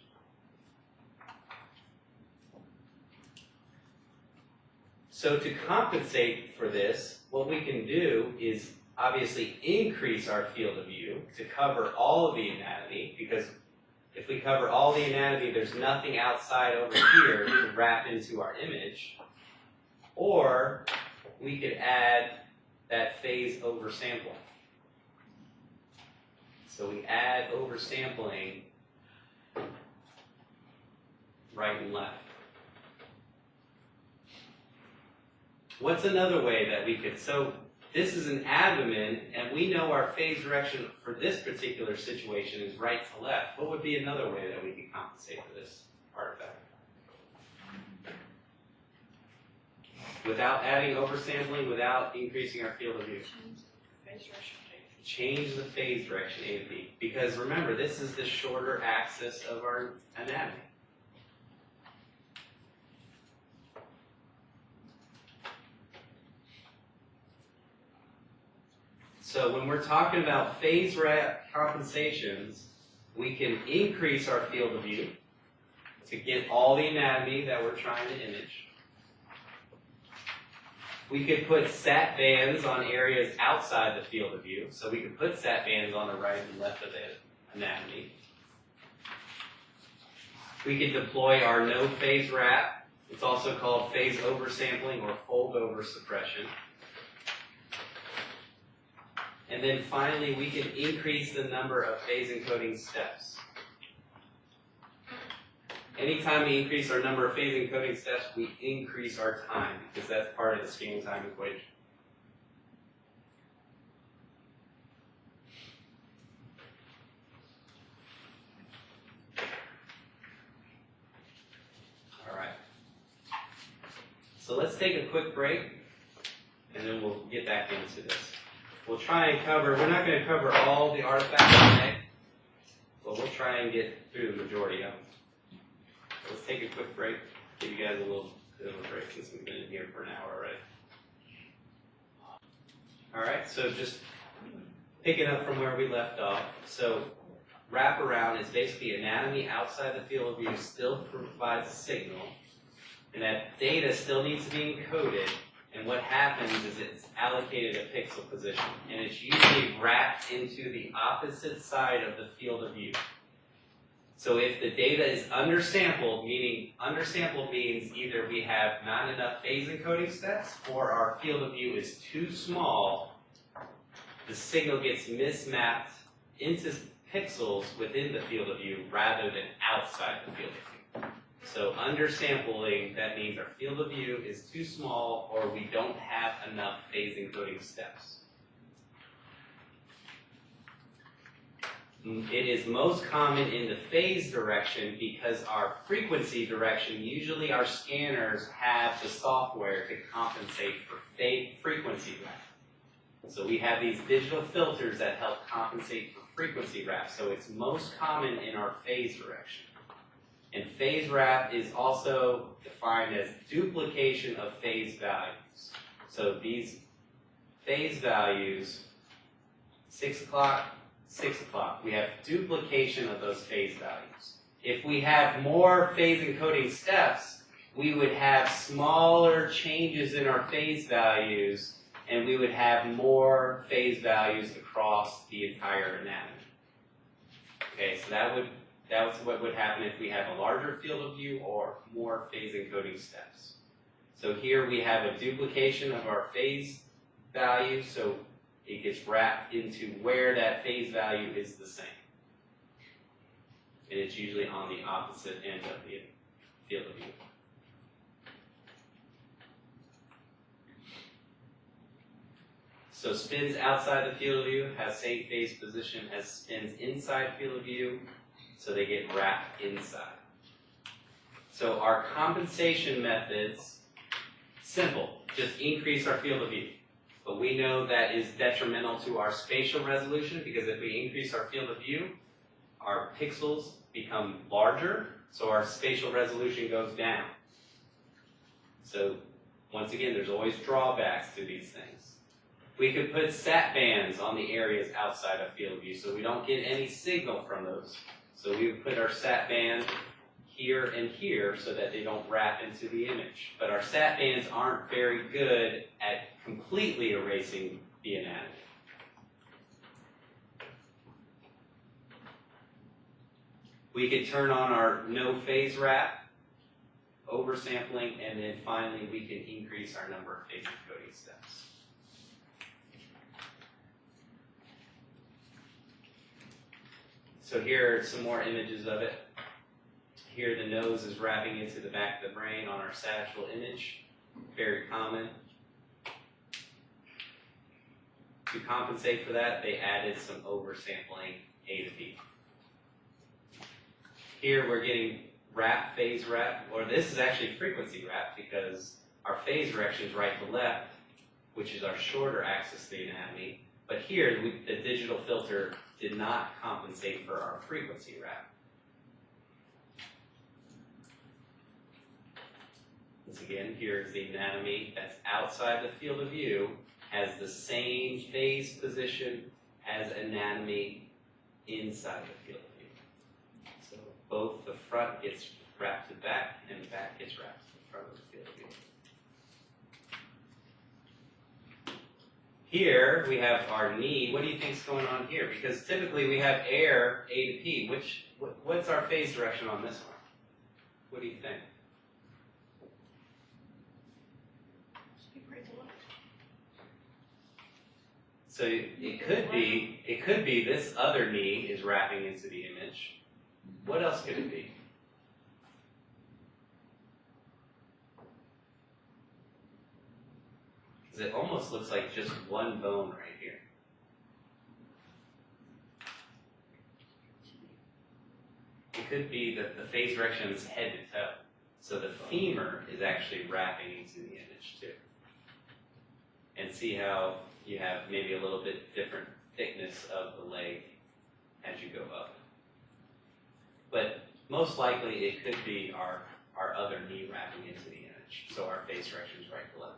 So to compensate for this, what we can do is obviously increase our field of view to cover all of the anatomy, because if we cover all the anatomy, there's nothing outside over here to wrap into our image. Or we could add that phase oversampling. So we add oversampling right and left. What's another way that we could, so this is an abdomen, and we know our phase direction for this particular situation is right to left. What would be another way that we could compensate for this artifact? Without adding oversampling, without increasing our field of view. Phase direction Change the phase direction A to B. Because remember, this is the shorter axis of our anatomy. So when we're talking about phase wrap compensations, we can increase our field of view to get all the anatomy that we're trying to image. We could put sat bands on areas outside the field of view. So we could put sat bands on the right and left of the anatomy. We could deploy our no phase wrap. It's also called phase oversampling or fold over suppression. And then finally, we can increase the number of phase encoding steps. Anytime we increase our number of phase encoding steps, we increase our time, because that's part of the scan time equation. All right. So let's take a quick break, and then we'll get back into this. We'll try and cover, we're not going to cover all the artifacts today, but we'll try and get through the majority of them. Let's take a quick break. give you guys a little bit of a break since we've been in here for an hour already. Alright, so just picking up from where we left off. So wraparound is basically anatomy outside the field of view still provides a signal, and that data still needs to be encoded, and what happens is it's allocated a pixel position, and it's usually wrapped into the opposite side of the field of view. So if the data is undersampled, meaning undersampled means either we have not enough phase encoding steps or our field of view is too small, the signal gets mismapped into pixels within the field of view rather than outside the field of view. So undersampling, that means our field of view is too small or we don't have enough phase encoding steps. It is most common in the phase direction because our frequency direction, usually our scanners have the software to compensate for frequency wrap. So we have these digital filters that help compensate for frequency wrap. So it's most common in our phase direction. And phase wrap is also defined as duplication of phase values. So these phase values, 6 o'clock, 6 o'clock, we have duplication of those phase values. If we have more phase encoding steps, we would have smaller changes in our phase values, and we would have more phase values across the entire anatomy. Okay, so that's what would happen if we have a larger field of view or more phase encoding steps. So here we have a duplication of our phase value, so it gets wrapped into where that phase value is the same. And it's usually on the opposite end of the field of view. So spins outside the field of view have same phase position as spins inside field of view, so they get wrapped inside. So our compensation methods, simple, just increase our field of view. But we know that is detrimental to our spatial resolution because if we increase our field of view, our pixels become larger, so our spatial resolution goes down. So once again, there's always drawbacks to these things. We could put sat bands on the areas outside of field of view so we don't get any signal from those. So we would put our sat band here and here so that they don't wrap into the image. But our sat bands aren't very good at completely erasing the anatomy. We could turn on our no phase wrap, oversampling, and then finally we can increase our number of phase encoding steps. So here are some more images of it. Here the nose is wrapping into the back of the brain on our sagittal image. Very common. To compensate for that, they added some oversampling A to B. Here we're getting wrap, phase wrap, or this is actually frequency wrap because our phase direction is right to left, which is our shorter axis of the anatomy. But here, the digital filter did not compensate for our frequency wrap. Once again, here's the anatomy that's outside the field of view, has the same phase position as anatomy inside the field of view. So both the front gets wrapped to the back and the back gets wrapped to the front of the field of view. Here we have our knee. What do you think is going on here? Because typically we have air A to P. What's our phase direction on this one? What do you think? So it could be this other knee is wrapping into the image. What else could it be? Because it almost looks like just one bone right here. It could be that the phase direction is head to toe. So the femur is actually wrapping into the image too. And see how you have maybe a little bit different thickness of the leg as you go up. But most likely it could be our our other knee wrapping into the image. So our phase direction is right to left.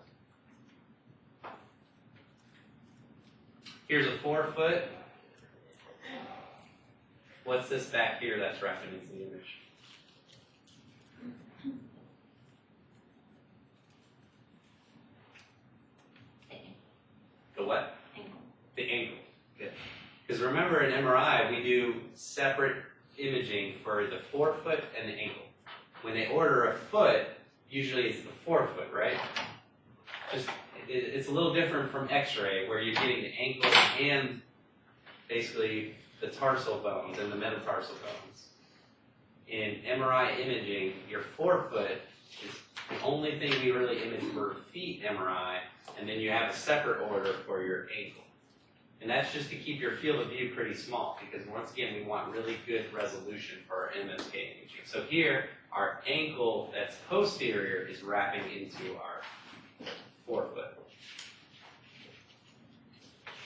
Here's a forefoot. What's this back here that's wrapping into the image? The what? Ankle. The ankle. Good. Because remember in MRI, we do separate imaging for the forefoot and the ankle. When they order a foot, usually it's the forefoot, right? It's a little different from X-ray, where you're getting the ankle and basically the tarsal bones and the metatarsal bones. In MRI imaging, your forefoot is the only thing we really image for feet MRI, and then you have a separate order for your ankle. And that's just to keep your field of view pretty small, because once again, we want really good resolution for our MSK imaging. So here, our ankle that's posterior is wrapping into our forefoot.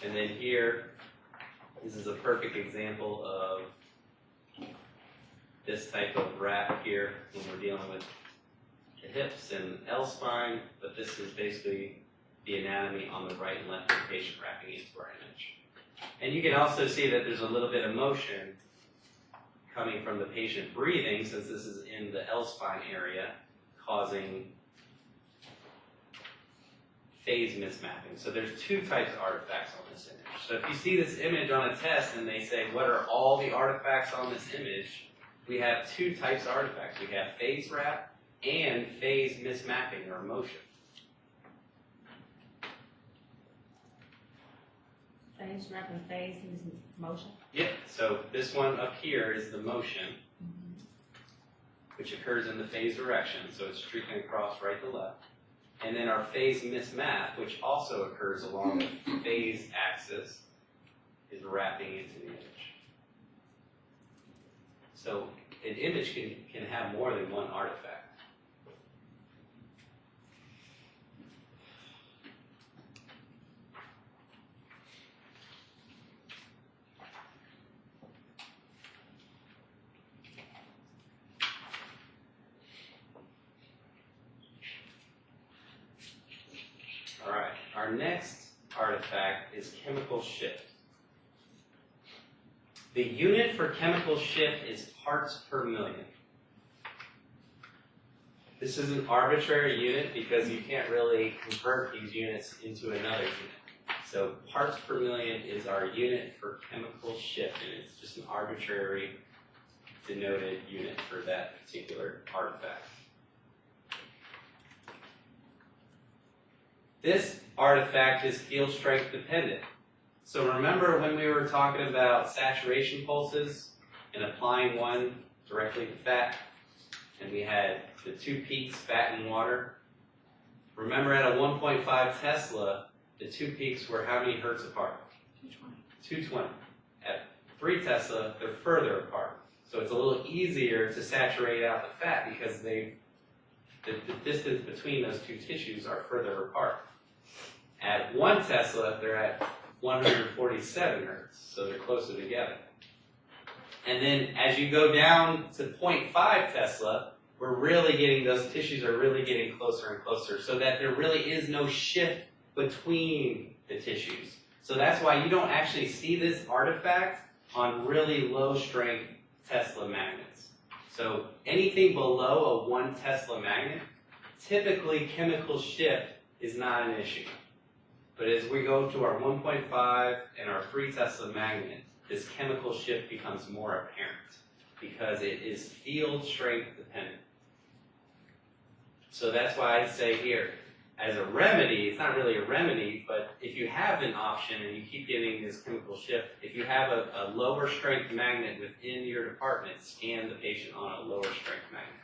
And then here, this is a perfect example of this type of wrap here when we're dealing with the hips and L-spine, but this is basically the anatomy on the right and left of the patient wrapping into our image. And you can also see that there's a little bit of motion coming from the patient breathing, since this is in the L-spine area, causing phase mismapping. So there's two types of artifacts on this image. So if you see this image on a test and they say, what are all the artifacts on this image? We have two types of artifacts. We have phase wrap and phase mismapping or motion. Phase wrap and phase is motion. Yep, so this one up here is the motion, which occurs in the phase direction, so it's streaking across right to left. And then our phase mismap, which also occurs along the phase axis, is wrapping into the image. So an image can have more than one artifact. Alright, our next artifact is chemical shift. The unit for chemical shift is parts per million. This is an arbitrary unit because you can't really convert these units into another unit. So parts per million is our unit for chemical shift, and it's just an arbitrary denoted unit for that particular artifact. This artifact is field strength dependent. So remember when we were talking about saturation pulses and applying one directly to fat, and we had the two peaks, fat and water? Remember at a 1.5 Tesla, the two peaks were how many hertz apart? 220. At 3 Tesla, they're further apart. So it's a little easier to saturate out the fat because the distance between those two tissues are further apart. At 1 Tesla, they're at 147 hertz, so they're closer together. And then as you go down to 0.5 Tesla, we're really getting, those tissues are really getting closer and closer, so that there really is no shift between the tissues. So that's why you don't actually see this artifact on really low strength Tesla magnets. So anything below a 1 Tesla magnet, typically chemical shift is not an issue. But as we go to our 1.5 and our 3 Tesla magnet, this chemical shift becomes more apparent because it is field strength dependent. So that's why I say here, as a remedy, it's not really a remedy, but if you have an option and you keep getting this chemical shift, if you have a lower strength magnet within your department, scan the patient on a lower strength magnet.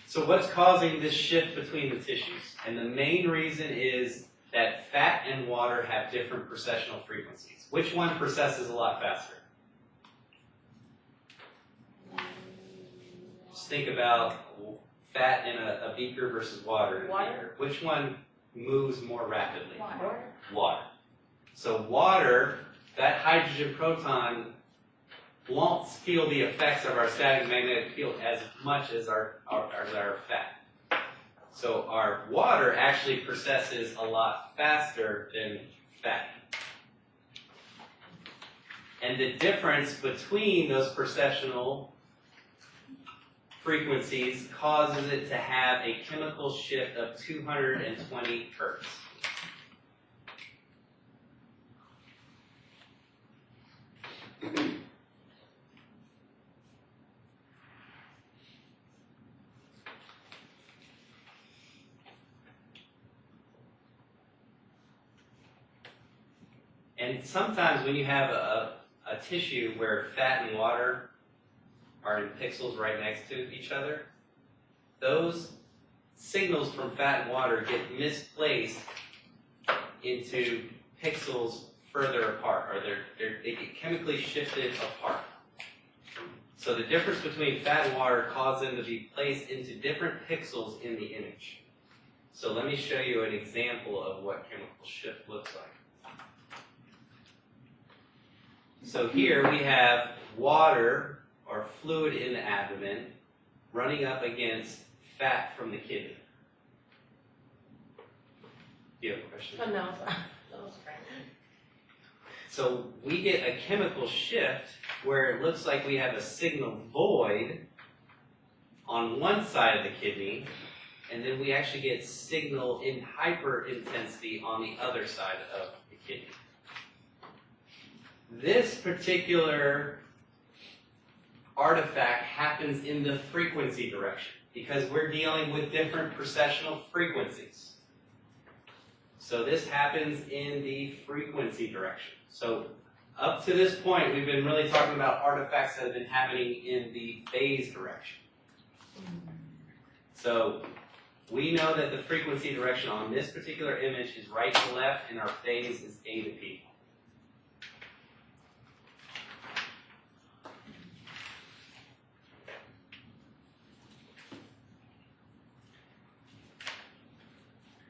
So what's causing this shift between the tissues? And the main reason is that fat and water have different processional frequencies. Which one processes a lot faster? Just think about fat in a beaker versus water in a beaker. Which one moves more rapidly? Water. Water. So water, that hydrogen proton won't feel the effects of our static magnetic field as much as our fat. So our water actually processes a lot faster than fat. And the difference between those processional frequencies causes it to have a chemical shift of 220 hertz. And sometimes when you have a tissue where fat and water are in pixels right next to each other, those signals from fat and water get misplaced into pixels further apart, or they get chemically shifted apart. So the difference between fat and water causes them to be placed into different pixels in the image. So let me show you an example of what chemical shift looks like. So here we have water or fluid in the abdomen running up against fat from the kidney. Do you have a question? Oh, no, that was great. So we get a chemical shift where it looks like we have a signal void on one side of the kidney, and then we actually get signal in hyperintensity on the other side of the kidney. This particular artifact happens in the frequency direction because we're dealing with different processional frequencies. So this happens in the frequency direction. So up to this point, we've been really talking about artifacts that have been happening in the phase direction. So we know that the frequency direction on this particular image is right to left, and our phase is A to P.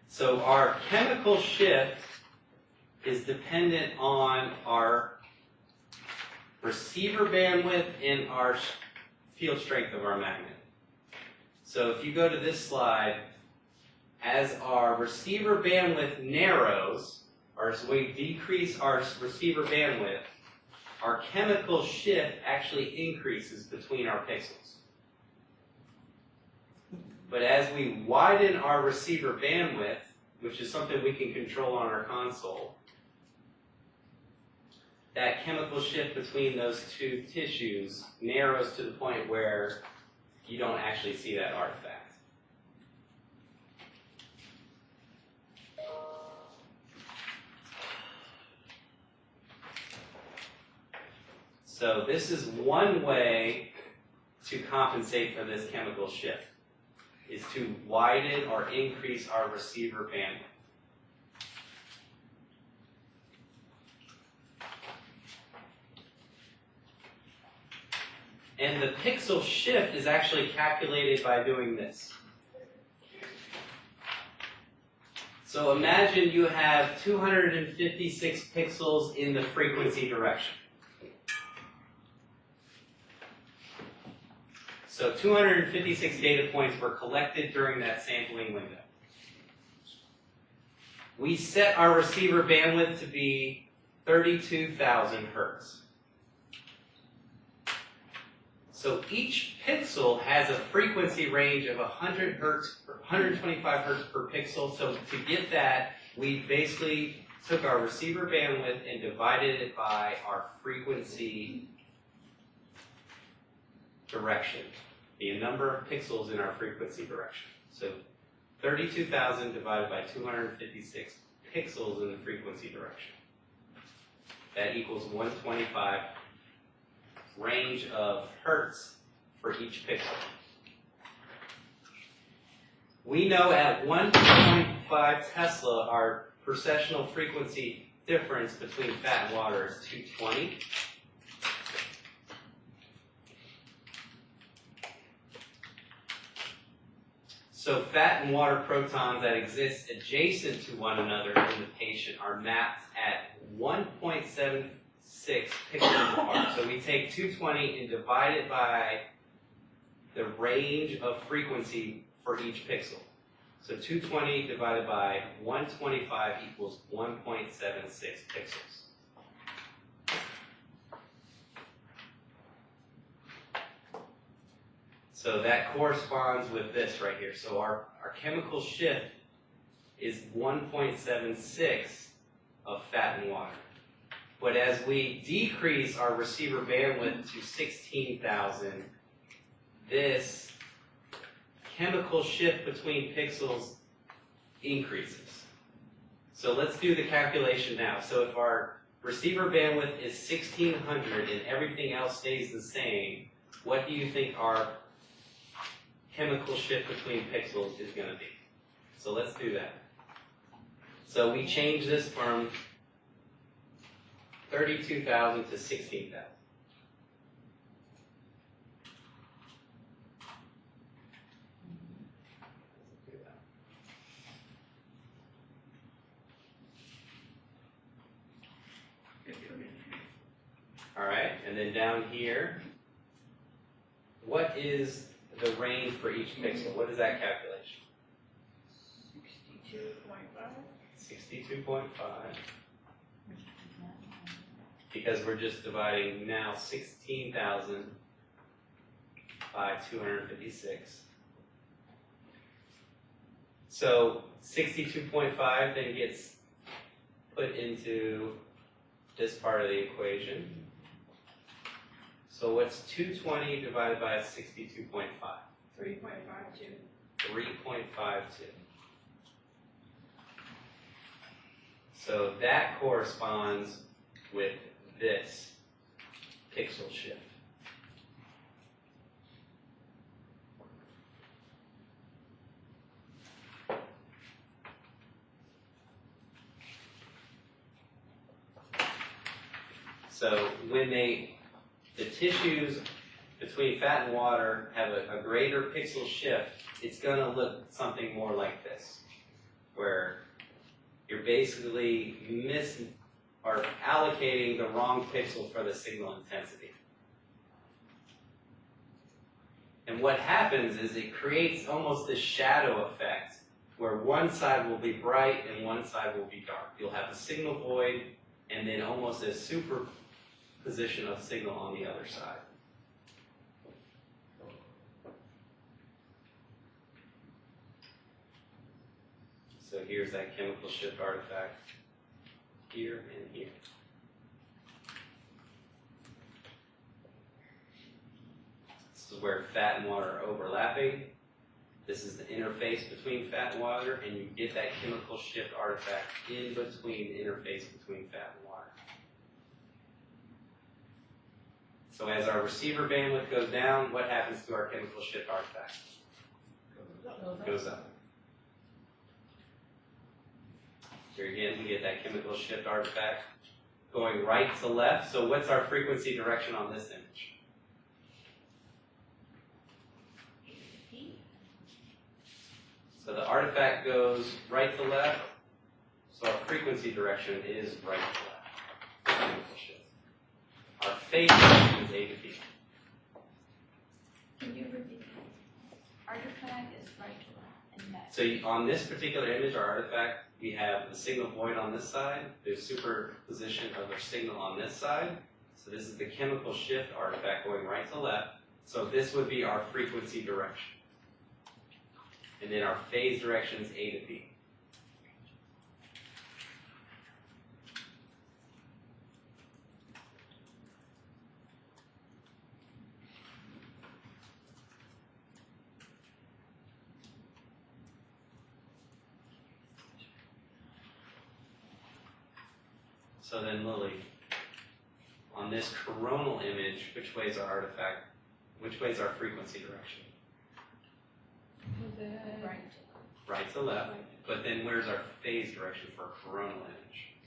So our chemical shift is dependent on our receiver bandwidth and our field strength of our magnet. So if you go to this slide, as our receiver bandwidth narrows, or as we decrease our receiver bandwidth, our chemical shift actually increases between our pixels. But as we widen our receiver bandwidth, which is something we can control on our console, that chemical shift between those two tissues narrows to the point where you don't actually see that artifact. So this is one way to compensate for this chemical shift, is to widen or increase our receiver bandwidth. And the pixel shift is actually calculated by doing this. So imagine you have 256 pixels in the frequency direction. So 256 data points were collected during that sampling window. We set our receiver bandwidth to be 32,000 hertz. So each pixel has a frequency range of 100 hertz, 125 hertz per pixel. So to get that, we basically took our receiver bandwidth and divided it by our frequency direction, the number of pixels in our frequency direction. So 32,000 divided by 256 pixels in the frequency direction. That equals 125 range of hertz for each pixel. We know at 1.5 Tesla, our processional frequency difference between fat and water is 220. So fat and water protons that exist adjacent to one another in the patient are mapped at 1.76 pixels apart. So we take 220 and divide it by the range of frequency for each pixel. So 220 divided by 125 equals 1.76 pixels. So that corresponds with this right here. So our chemical shift is 1.76 of fat and water. But as we decrease our receiver bandwidth to 16,000, this chemical shift between pixels increases. So let's do the calculation now. So if our receiver bandwidth is 1600 and everything else stays the same, what do you think our chemical shift between pixels is going to be? So let's do that. So we change this from 32,000 to 16,000. All right, and then down here, what is the range for each pixel? What is that calculation? 62.5. 62.5. Because we're just dividing now 16,000 by 256. So 62.5 then gets put into this part of the equation. So what's 220 divided by 62.5? 3.52. 3.52. So that corresponds with this pixel shift. So when the tissues between fat and water have a greater pixel shift, it's going to look something more like this, where you're basically allocating the wrong pixel for the signal intensity. And what happens is it creates almost this shadow effect where one side will be bright and one side will be dark. You'll have a signal void and then almost a superposition of signal on the other side. So here's that chemical shift artifact here and here. This is where fat and water are overlapping. This is the interface between fat and water, and you get that chemical shift artifact in between the interface between fat and water. So as our receiver bandwidth goes down, what happens to our chemical shift artifact? Goes up. Here again, we get that chemical shift artifact going right to left. So what's our frequency direction on this image? So the artifact goes right to left. So our frequency direction is right to left. Chemical shift. Our phase direction is A to B. Can you repeat that? Artifact is right to left and left. So on this particular image, our artifact, we have the signal void on this side. There's superposition of our signal on this side. So this is the chemical shift artifact going right to left. So this would be our frequency direction. And then our phase direction is A to B. So then, Lily, on this coronal image, which way is our artifact? Which way is our frequency direction? Right. Right to left. But then where's our phase direction for a coronal image?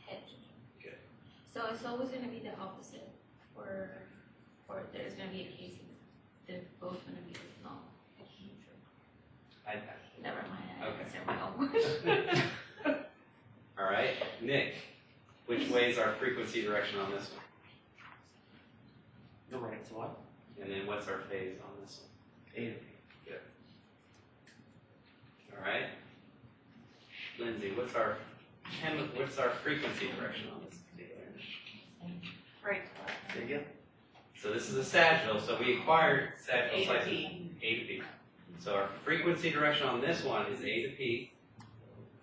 Head. Good. So it's always going to be the opposite. Or there's going to be a case they're both going to be no. Never mind. I Okay. answered my own question. All right, Nick, which way is our frequency direction on this one? The right to what? And then what's our phase on this one? A to B. Good. All right. Lindsay, what's our frequency direction on this particular? Right. Say again? So this is a sagittal, so we acquired sagittal A to slices. P. A to B. So our frequency direction on this one is A to P,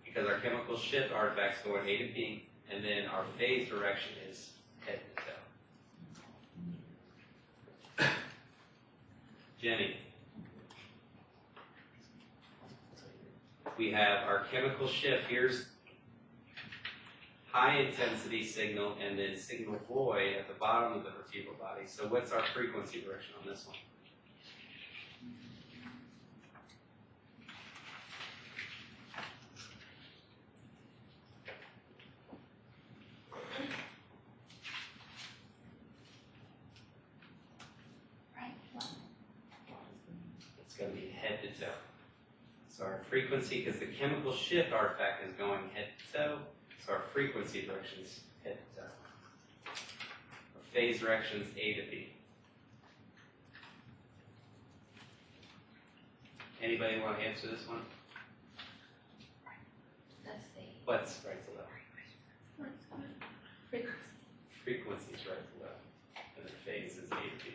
because our chemical shift artifacts go in A to P, and then our phase direction is head to toe. Jenny. We have our chemical shift. Here's high intensity signal and then signal void at the bottom of the vertebral body. So what's our frequency direction on this one? Right. Left. It's going to be head to toe. So our frequency, because the chemical shift artifact is going head to toe, so our frequency direction is head to toe. Our phase direction is A to B. Anybody want to answer this one? Let's see. What's right to left? Frequency. Frequency is right to left, and the phase is A to B.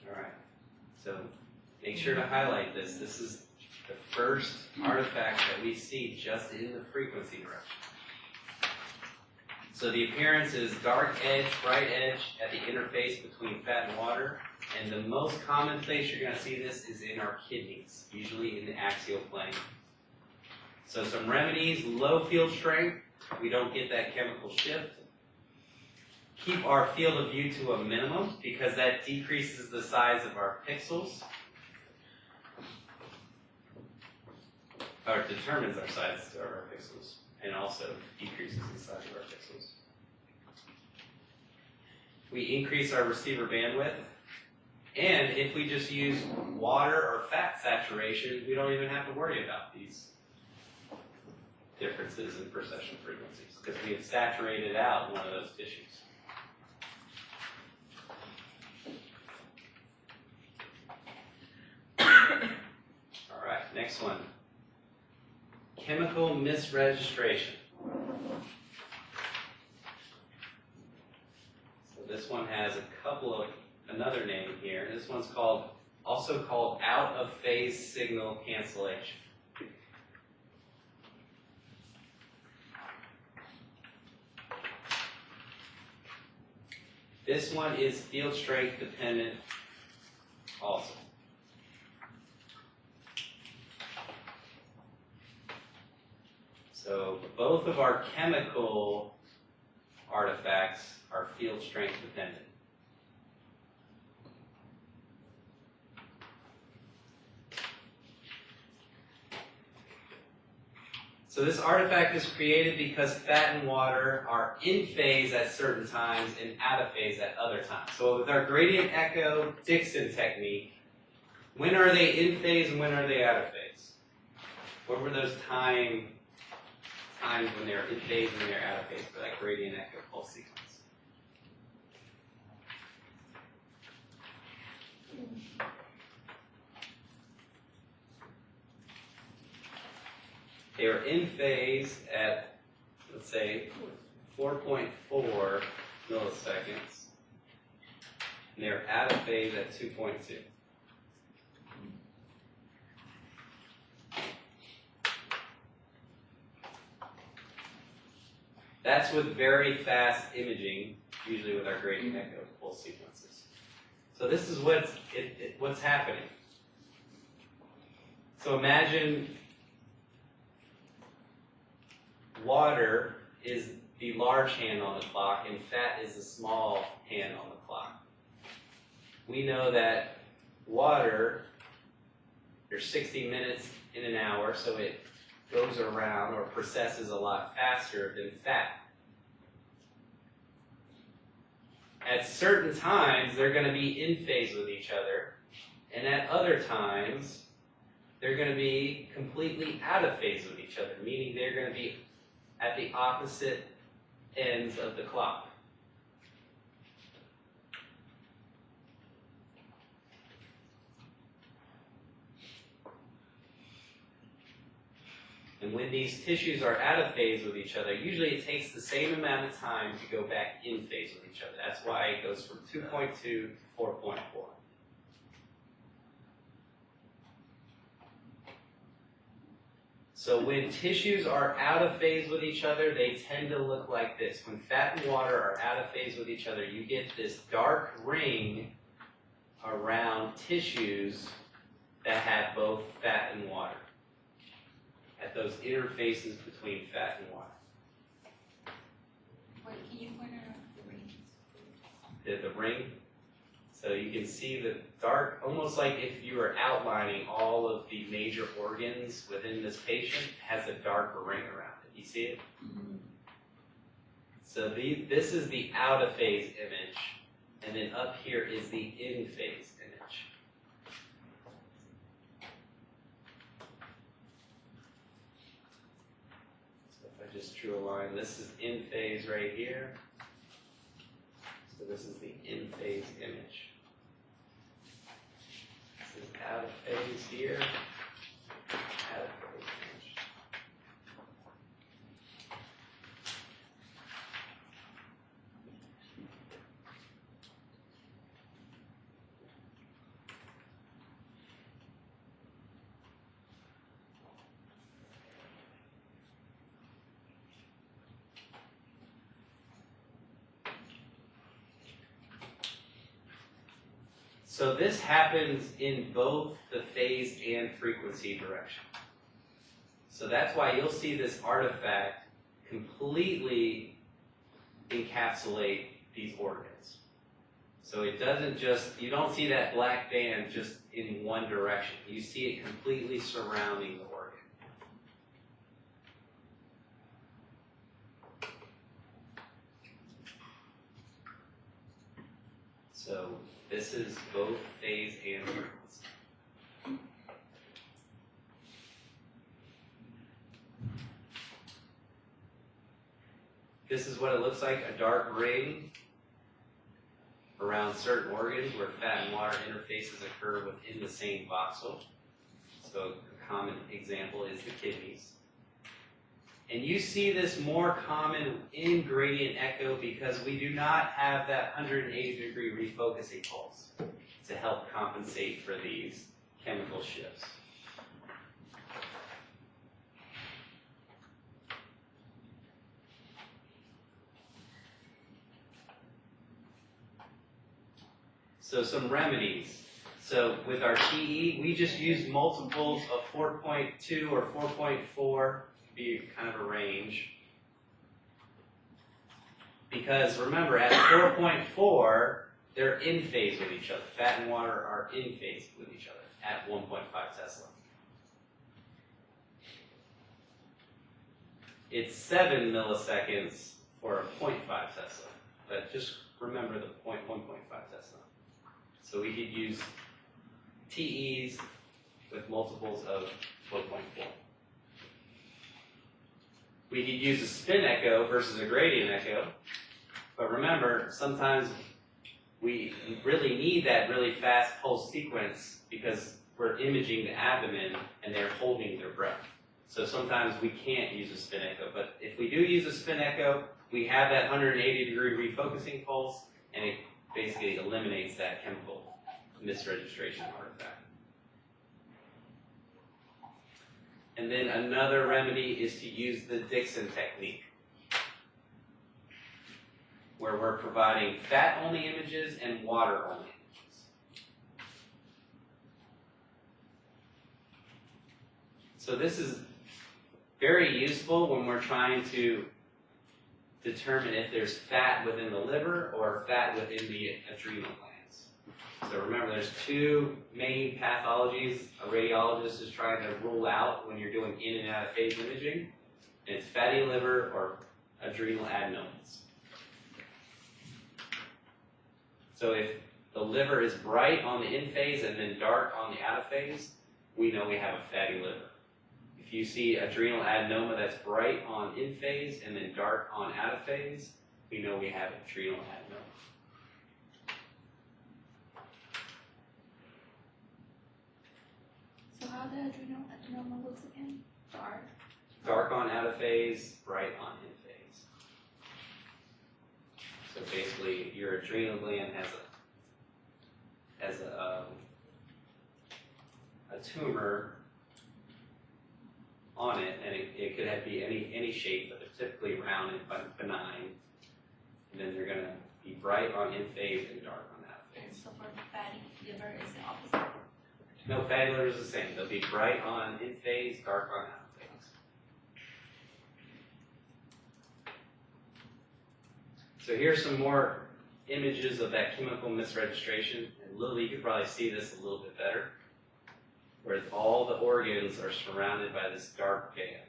All right, so make sure to highlight this. This is the first artifact that we see just in the frequency direction. So the appearance is dark edge, bright edge at the interface between fat and water. And the most common place you're going to see this is in our kidneys, usually in the axial plane. So some remedies, low field strength. We don't get that chemical shift. Keep our field of view to a minimum because that decreases the size of our pixels. Or determines our size of our pixels and also decreases the size of our pixels. We increase our receiver bandwidth. And if we just use water or fat saturation, we don't even have to worry about these differences in precession frequencies because we have saturated out one of those tissues. All right, next one. Chemical misregistration. So this one has another name here. This one's also called out of phase signal cancellation. This one is field strength dependent also. So both of our chemical artifacts are field strength dependent. So this artifact is created because fat and water are in phase at certain times and out of phase at other times. So with our gradient echo Dixon technique, when are they in phase and when are they out of phase? What were those times when they're in phase and when they're out of phase for that gradient echo pulse sequence? They are in phase at, let's say, 4.4 milliseconds, and they're out of phase at 2.2. That's with very fast imaging, usually with our gradient echo pulse sequences. So this is what's happening. So imagine water is the large hand on the clock and fat is the small hand on the clock. We know that water, there's 60 minutes in an hour, so it goes around or processes a lot faster than fat. at certain times, they're going to be in phase with each other, and at other times, they're going to be completely out of phase with each other, meaning they're going to be at the opposite ends of the clock. And when these tissues are out of phase with each other, usually it takes the same amount of time to go back in phase with each other. That's why it goes from 2.2 to 4.4. So when tissues are out of phase with each other, they tend to look like this. When fat and water are out of phase with each other, you get this dark ring around tissues that have both fat and water, at those interfaces between fat and water. Wait, can you point out the rings? The ring. So you can see the dark, almost like if you were outlining all of the major organs within this patient, has a darker ring around it. You see it? Mm-hmm. So this is the out of phase image, and then up here is the in phase image. So if I just drew a line, this is in phase right here. So this is the in phase image. This is out of phase here. Out of phase image. So this happens in both the phase and frequency direction. So that's why you'll see this artifact completely encapsulate these organs. So it doesn't just, you don't see that black band just in one direction. You see it completely surrounding the organ. So this is both phase and frequency. This is what it looks like, a dark ring around certain organs where fat and water interfaces occur within the same voxel. So a common example is the kidneys. And you see this more common in gradient echo because we do not have that 180-degree refocusing pulse to help compensate for these chemical shifts. So some remedies. So with our TE, we just use multiples of 4.2 or 4.4 to be kind of a range. Because remember, at 4.4, they're in phase with each other. Fat and water are in phase with each other at 1.5 Tesla. It's 7 milliseconds for a 0.5 Tesla. But just remember the 1.5 Tesla. So we could use TEs with multiples of 1.4. We could use a spin echo versus a gradient echo. But remember, sometimes we really need that really fast pulse sequence because we're imaging the abdomen and they're holding their breath. So sometimes we can't use a spin echo. But if we do use a spin echo, we have that 180-degree refocusing pulse, and it basically eliminates that chemical misregistration artifact. And then another remedy is to use the Dickson Technique, where we're providing fat-only images and water-only images. So this is very useful when we're trying to determine if there's fat within the liver or fat within the adrenal glands. So remember, there's two main pathologies a radiologist is trying to rule out when you're doing in and out of phase imaging. And it's fatty liver or adrenal adenomas. So if the liver is bright on the in phase and then dark on the out of phase, we know we have a fatty liver. If you see adrenal adenoma that's bright on in phase and then dark on out of phase, we know we have adrenal adenoma. So how the adrenal adenoma looks again? Dark. Dark on out of phase, bright on in phase. So basically, your adrenal gland has a tumor on it, and it could be any shape, but they're typically round and benign. And then they're going to be bright on in phase and dark on out of And phase. so for the fatty liver is the opposite. No, fatty liver is the same. They'll be bright on in phase, dark on out of phase. So here's some more images of that chemical misregistration. And Lily, you could probably see this a little bit better, where all the organs are surrounded by this dark band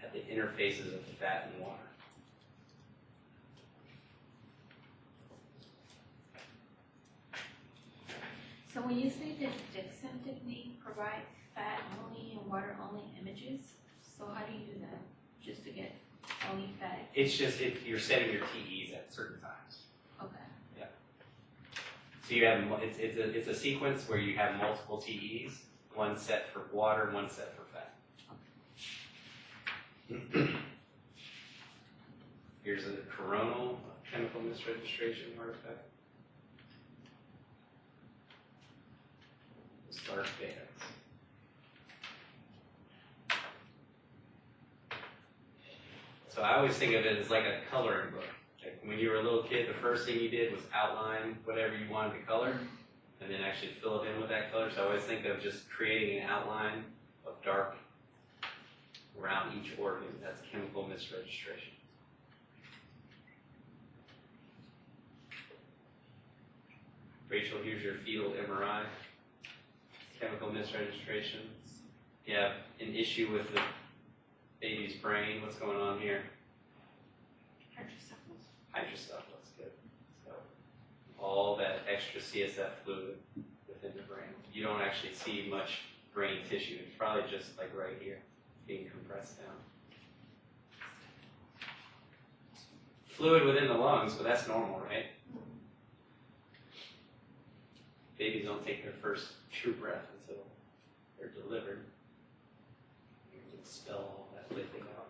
at the interfaces of the fat and water. So when you say the Dickson technique provides fat only and water only images, so how do you do that? Just to get only fat? It's just you're setting your TEs at certain times. Okay. So you have it's a sequence where you have multiple TEs, one set for water and one set for fat. Here's a coronal chemical misregistration artifact. Dark bands. So I always think of it as like a coloring book. Like when you were a little kid, the first thing you did was outline whatever you wanted to color, and then actually fill it in with that color. So I always think of just creating an outline of dark around each organ. That's chemical misregistration. Rachel, here's your fetal MRI. Chemical misregistration. You have an issue with the baby's brain. What's going on here? Hydrocephalus, good. So all that extra CSF fluid within the brain. You don't actually see much brain tissue. It's probably just like right here, being compressed down. Fluid within the lungs, but that's normal, right? Babies don't take their first true breath until they're delivered. You can expel all that liquid out.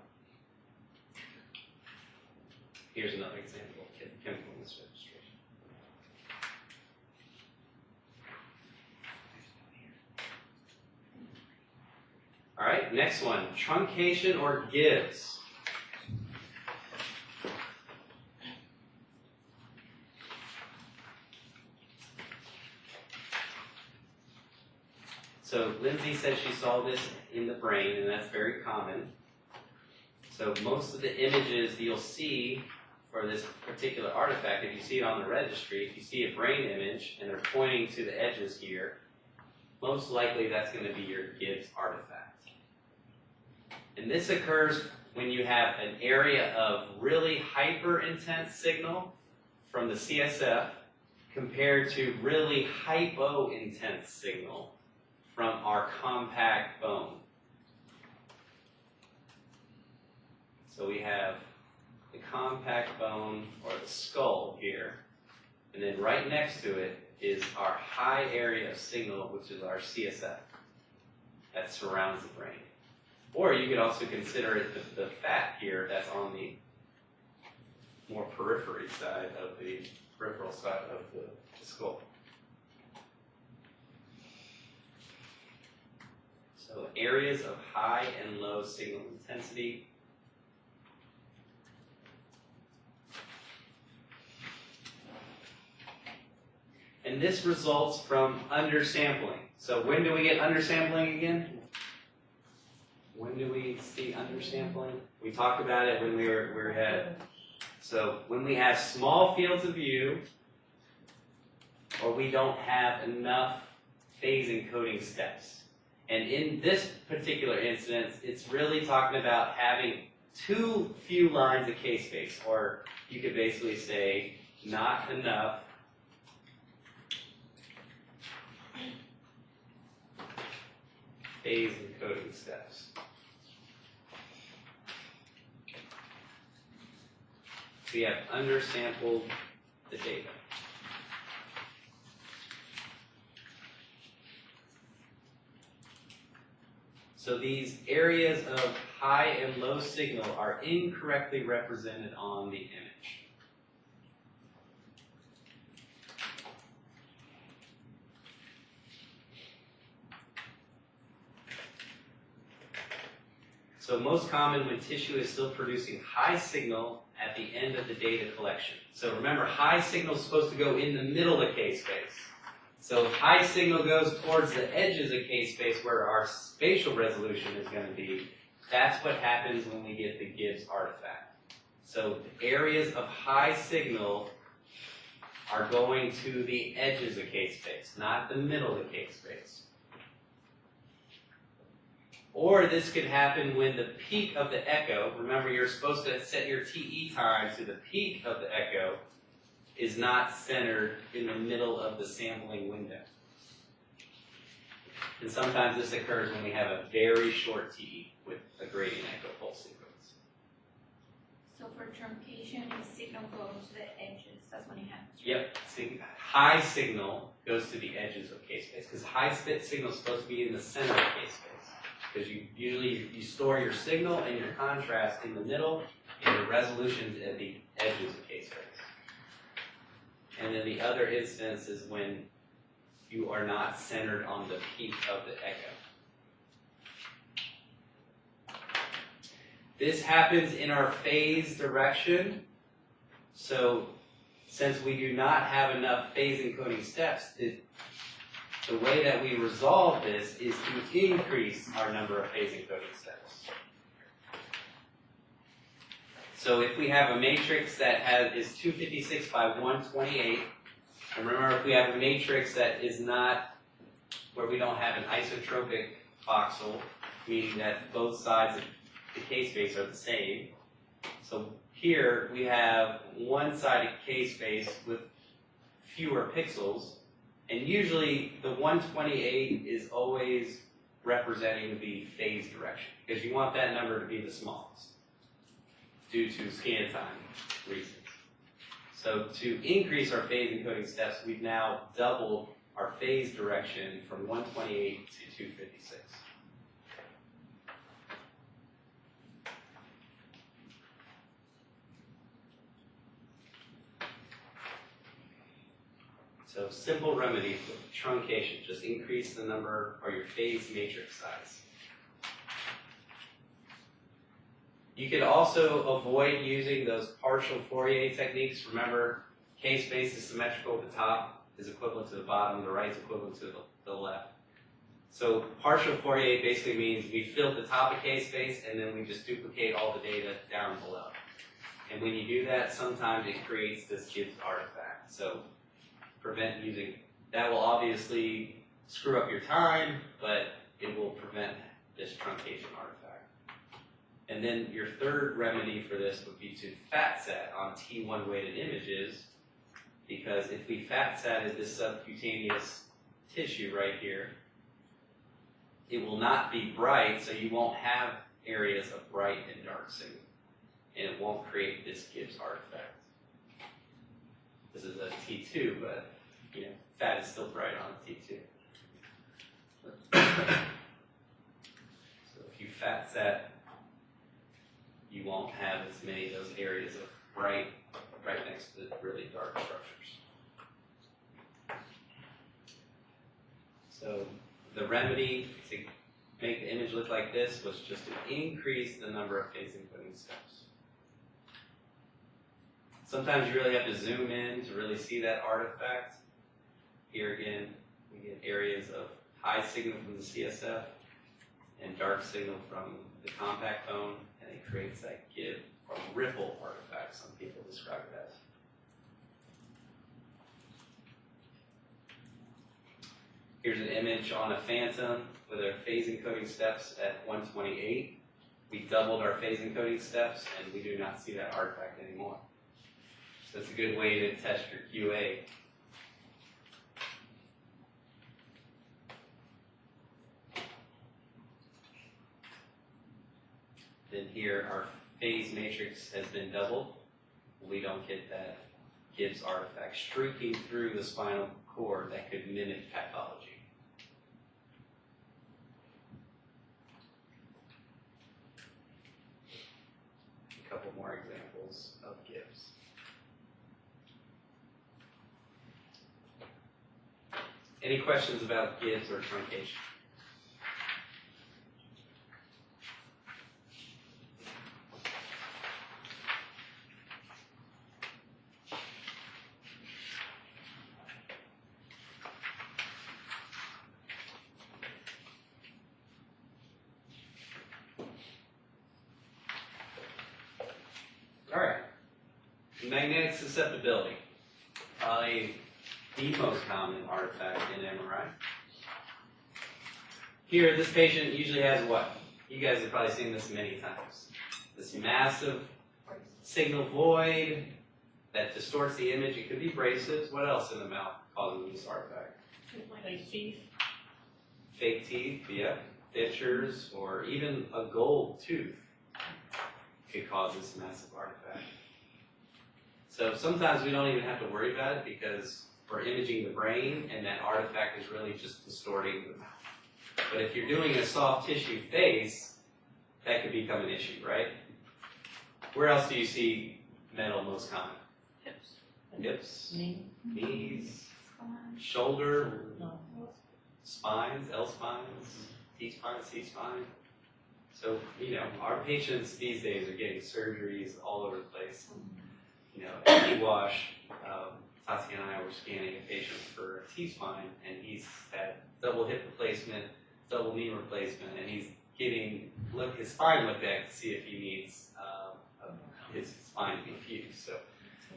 Here's another example of chemical misregistration. All right, next one, truncation or gives. So Lindsay said she saw this in the brain, and that's very common. So most of the images you'll see for this particular artifact, if you see it on the registry, if you see a brain image and they're pointing to the edges here, most likely that's going to be your Gibbs artifact. And this occurs when you have an area of really hyper-intense signal from the CSF compared to really hypo-intense signal from our compact bone. So we have the compact bone, or the skull here, and then right next to it is our high area of signal, which is our CSF, that surrounds the brain. Or you could also consider it the fat here that's on the more periphery side of the peripheral side of the skull. So areas of high and low signal intensity. And this results from undersampling. So when do we get undersampling again? When do we see undersampling? We talked about it when we had. So when we have small fields of view, or we don't have enough phase encoding steps. And in this particular instance, it's really talking about having too few lines of K-space, or you could basically say not enough phase encoding steps. We have undersampled the data. So these areas of high and low signal are incorrectly represented on the image. So most common when tissue is still producing high signal at the end of the data collection. So remember, high signal is supposed to go in the middle of K-space. So if high signal goes towards the edges of K-space where our spatial resolution is going to be, that's what happens when we get the Gibbs artifact. So the areas of high signal are going to the edges of K-space, not the middle of K-space. Or this could happen when the peak of the echo, remember you're supposed to set your TE time to the peak of the echo, is not centered in the middle of the sampling window. And sometimes this occurs when we have a very short TE with a gradient echo pulse sequence. So for truncation, the signal goes to the edges, that's when it happens. Yep, high signal goes to the edges of K-space, because high signal is supposed to be in the center of K-space. Because you store your signal and your contrast in the middle, and your resolutions at the edges of K-space. And then the other instance is when you are not centered on the peak of the echo. This happens in our phase direction. So since we do not have enough phase encoding steps, the way that we resolve this is to increase our number of phase encoding steps. So if we have a matrix that is 256 by 128, and remember if we have a matrix that is not, where we don't have an isotropic voxel, meaning that both sides of the K-space are the same. So here we have one-sided K-space with fewer pixels, and usually the 128 is always representing the phase direction, because you want that number to be the smallest due to scan time reasons. So to increase our phase encoding steps, we've now doubled our phase direction from 128 to 256. So simple remedy for truncation, just increase the number or your phase matrix size. You could also avoid using those partial Fourier techniques. Remember, K-space is symmetrical. The top is equivalent to the bottom. The right is equivalent to the left. So partial Fourier basically means we fill the top of K-space and then we just duplicate all the data down below. And when you do that, sometimes it creates this Gibbs artifact. So prevent using, that will obviously screw up your time, but it will prevent this truncation artifact. And then your third remedy for this would be to fat set on T1 weighted images, because if we fat set is this subcutaneous tissue right here, it will not be bright, so you won't have areas of bright and dark signal, and it won't create this Gibbs artifact. This is a T2, but you know, fat is still bright on T2. So if you fat set, you won't have as many of those areas of bright right next to really dark structures. So the remedy to make the image look like this was just to increase the number of phase encoding steps. Sometimes you really have to zoom in to really see that artifact. Here again, we get areas of high signal from the CSF and dark signal from the compact bone, and it creates that Gibbs or ripple artifact, some people describe it as. Here's an image on a phantom with our phase encoding steps at 128. We doubled our phase encoding steps, and we do not see that artifact anymore. So it's a good way to test your QA. Then here our phase matrix has been doubled. We don't get that Gibbs artifact streaking through the spinal cord that could mimic pathology. A couple more examples of Gibbs. Any questions about Gibbs or truncation? All right, magnetic susceptibility, probably the most common artifact in MRI. Here, this patient usually has what? You guys have probably seen this many times. This massive signal void that distorts the image. It could be braces. What else in the mouth causes this artifact? Like teeth. Fake teeth, yeah. Dentures, or even a gold tooth could cause this massive artifact. So sometimes we don't even have to worry about it because we're imaging the brain and that artifact is really just distorting the mouth. But if you're doing a soft tissue face, that could become an issue, right? Where else do you see metal most common? Hips. Hips, Knee. knees, shoulder, No. spines, L spines, T spine, C spine. So, you know, our patients these days are getting surgeries all over the place. You know, at E-Wash, Tati and I were scanning a patient for a T-spine, and he's had double hip replacement, double knee replacement, and he's getting his spine looked at to see if he needs his spine to be fused. So,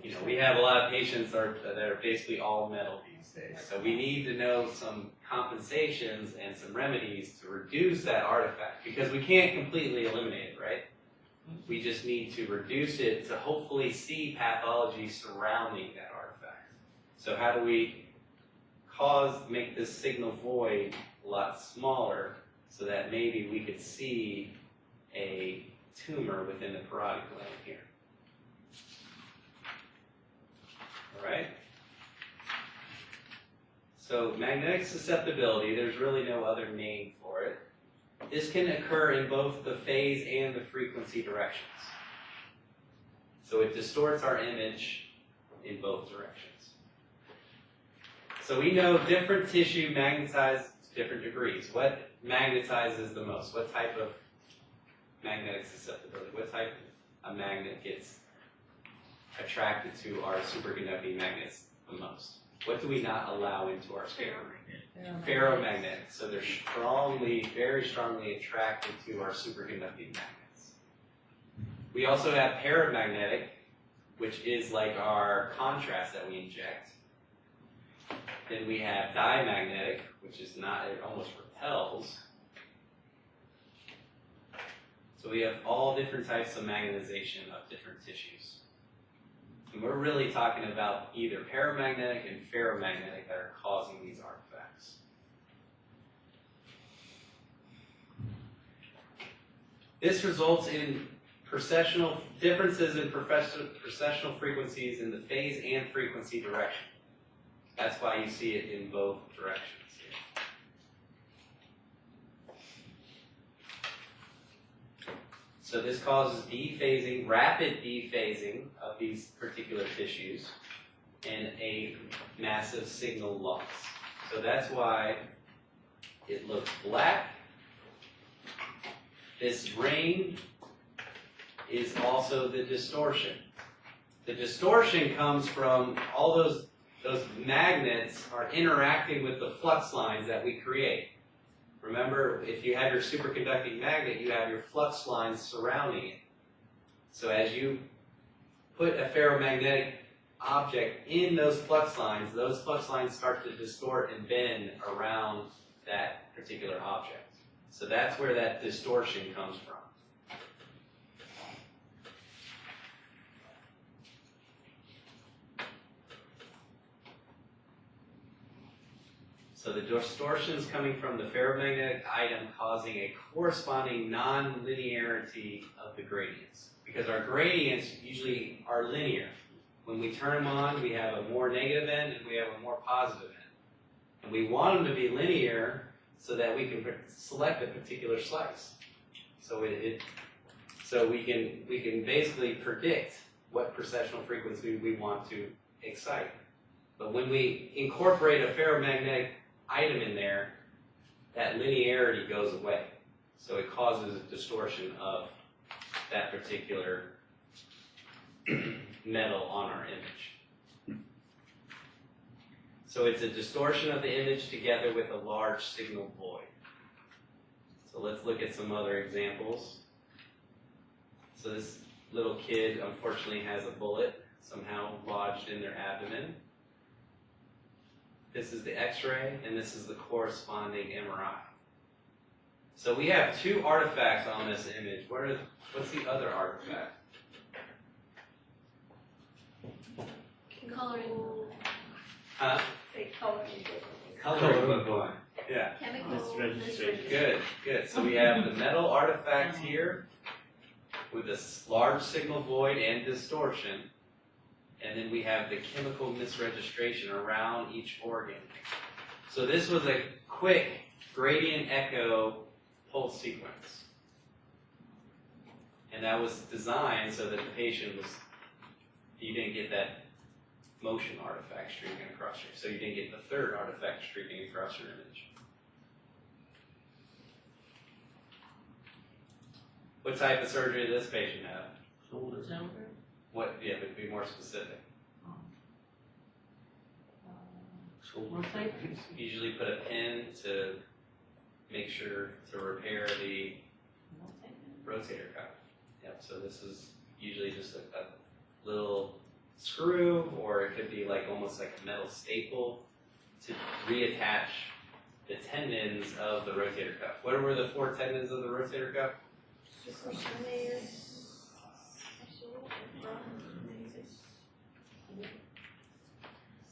you know, we have a lot of patients that are basically all metal these days. So we need to know some compensations and some remedies to reduce that artifact because we can't completely eliminate it, right? We just need to reduce it to hopefully see pathology surrounding that artifact. So how do we make this signal void a lot smaller so that maybe we could see a tumor within the parotid gland here? All right? So magnetic susceptibility, there's really no other name for it. This can occur in both the phase and the frequency directions. So it distorts our image in both directions. So we know different tissue magnetizes to different degrees. What magnetizes the most? What type of magnetic susceptibility? What type of magnet gets attracted to our superconducting magnets the most? What do we not allow into our scanner? Ferromagnetic. So they're very strongly attracted to our superconducting magnets. We also have paramagnetic, which is like our contrast that we inject. Then we have diamagnetic, which is not, it almost repels. So we have all different types of magnetization of different tissues. And we're really talking about either paramagnetic and ferromagnetic that are causing these artifacts. This results in differences in precessional frequencies in the phase and frequency direction. That's why you see it in both directions here. So this causes dephasing, rapid dephasing of these particular tissues and a massive signal loss. So that's why it looks black. This ring is also the distortion. The distortion comes from all those magnets are interacting with the flux lines that we create. Remember, if you have your superconducting magnet, you have your flux lines surrounding it. So as you put a ferromagnetic object in those flux lines start to distort and bend around that particular object. So that's where that distortion comes from. So the distortion is coming from the ferromagnetic item causing a corresponding non-linearity of the gradients. Because our gradients usually are linear. When we turn them on, we have a more negative end and we have a more positive end. And we want them to be linear so that we can select a particular slice. So we can basically predict what precessional frequency we want to excite. But when we incorporate a ferromagnetic item in there, that linearity goes away. So it causes a distortion of that particular metal on our image. So it's a distortion of the image together with a large signal void. So let's look at some other examples. So this little kid unfortunately has a bullet somehow lodged in their abdomen. This is the X-ray, and this is the corresponding MRI. So we have two artifacts on this image. What's the other artifact? Coloring. Huh? Say coloring. Coloring book one. Yeah. Chemical Misregistration. Good, good. So we have the metal artifact here with this large signal void and distortion. And then we have the chemical misregistration around each organ. So this was a quick gradient echo pulse sequence. And that was designed so that the patient you didn't get that motion artifact streaking across your, so you didn't get the third artifact streaking across your image. What type of surgery does this patient have? Shoulder. What, yeah, but be more specific. Usually put a pin to make sure to repair the rotator cuff. Yep, so this is usually just a little screw, or it could be like almost like a metal staple to reattach the tendons of the rotator cuff. What were the four tendons of the rotator cuff?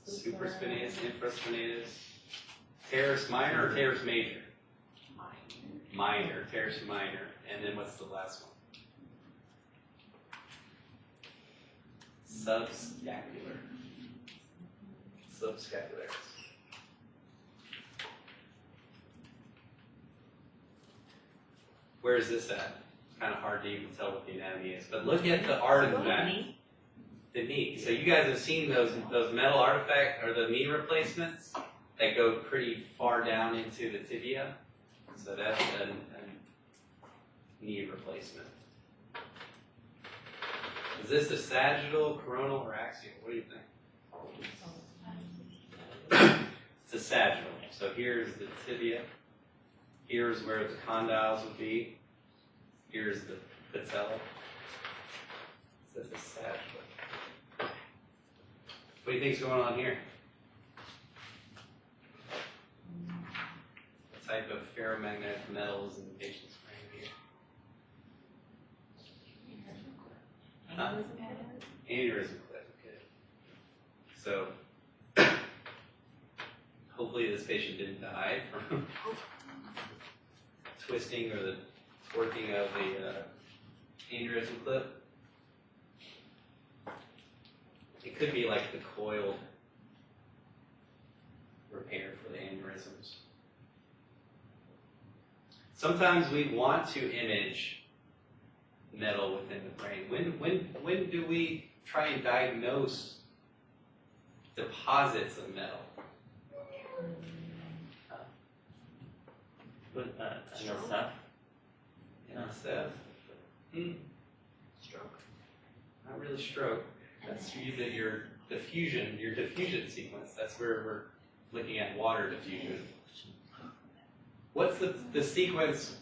Supraspinatus, infraspinatus, teres minor or teres major? Minor, teres minor. And then what's the last one? Subscapular. Subscapularis. Where is this at? It's kind of hard to even tell what the anatomy is. But look at the artifact. The knee. So you guys have seen those metal artifacts or the knee replacements that go pretty far down into the tibia. So that's a knee replacement. Is this a sagittal, coronal, or axial? What do you think? It's a sagittal. So here's the tibia. Here's where the condyles would be. Here's the patella. So it's a sagittal. What do you think's going on here? What type of ferromagnetic metals in the patient's brain here? Huh? Aneurysm clip. Okay. So hopefully this patient didn't die from twisting or the torquing of the aneurysm clip. It could be like the coiled repair for the aneurysms. Sometimes we want to image metal within the brain. When do we try and diagnose deposits of metal? With NSF. NSF. Stroke. Not really stroke. That's usually your diffusion sequence. That's where we're looking at water diffusion. What's the sequence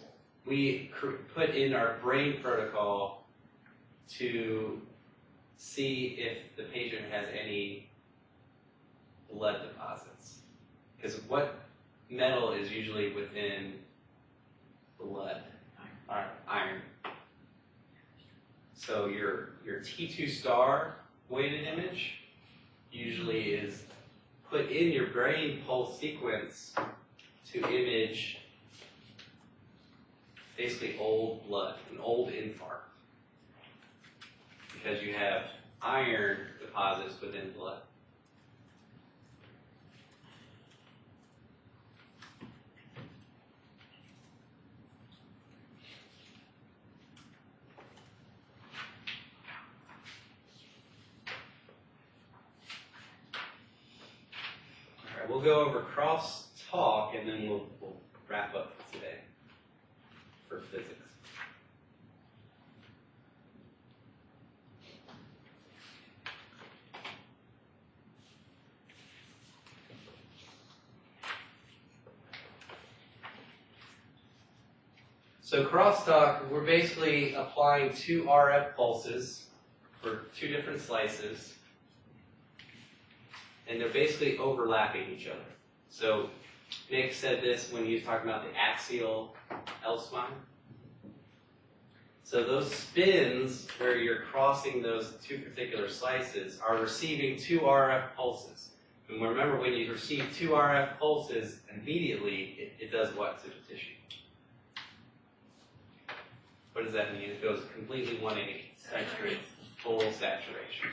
we put in our brain protocol to see if the patient has any blood deposits? Because what metal is usually within blood? Iron. So your T2 star weighted image usually is put in your brain pulse sequence to image basically old blood, an old infarct, because you have iron deposits within blood. All right, we'll go over crosstalk and then we'll wrap up today for physics. So crosstalk, we're basically applying 2 RF pulses for 2 different slices, and they're basically overlapping each other. So Nick said this when he was talking about the axial L-spine. So those spins where you're crossing those 2 particular slices are receiving 2 RF pulses. And remember, when you receive 2 RF pulses, immediately it does what to the tissue? What does that mean? It goes completely 180. Saturate. Full saturation.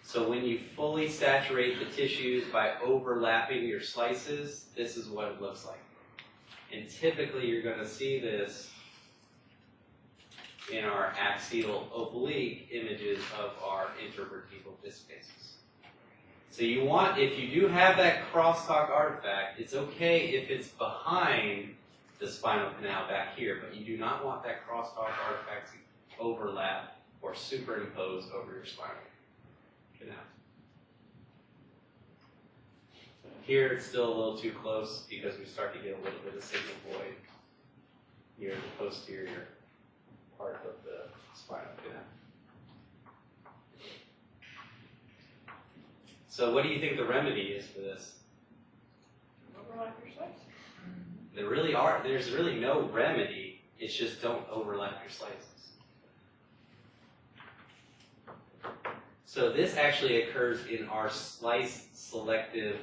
So when you fully saturate the tissues by overlapping your slices, this is what it looks like. And typically you're going to see this in our axial oblique images of our intervertebral disc spaces. So you want, if you do have that crosstalk artifact, it's okay if it's behind the spinal canal back here, but you do not want that crosstalk artifact to overlap or superimpose over your spinal canal. Here it's still a little too close because we start to get a little bit of signal void near the posterior part of the spinal canal. So what do you think the remedy is for this? Overlap your slices. There's really no remedy, it's just don't overlap your slices. So this actually occurs in our slice selective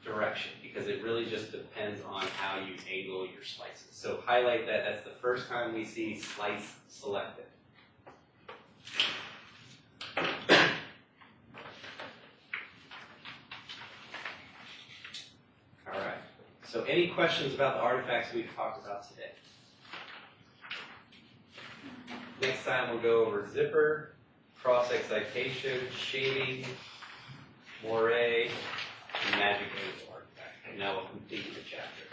direction because it really just depends on how you angle your slices. So highlight that, that's the first time we see slice selective. Alright, so any questions about the artifacts we've talked about today? Next time we'll go over zipper, cross-excitation, shading, moire, and magic angle artifact. And now we'll complete the chapter.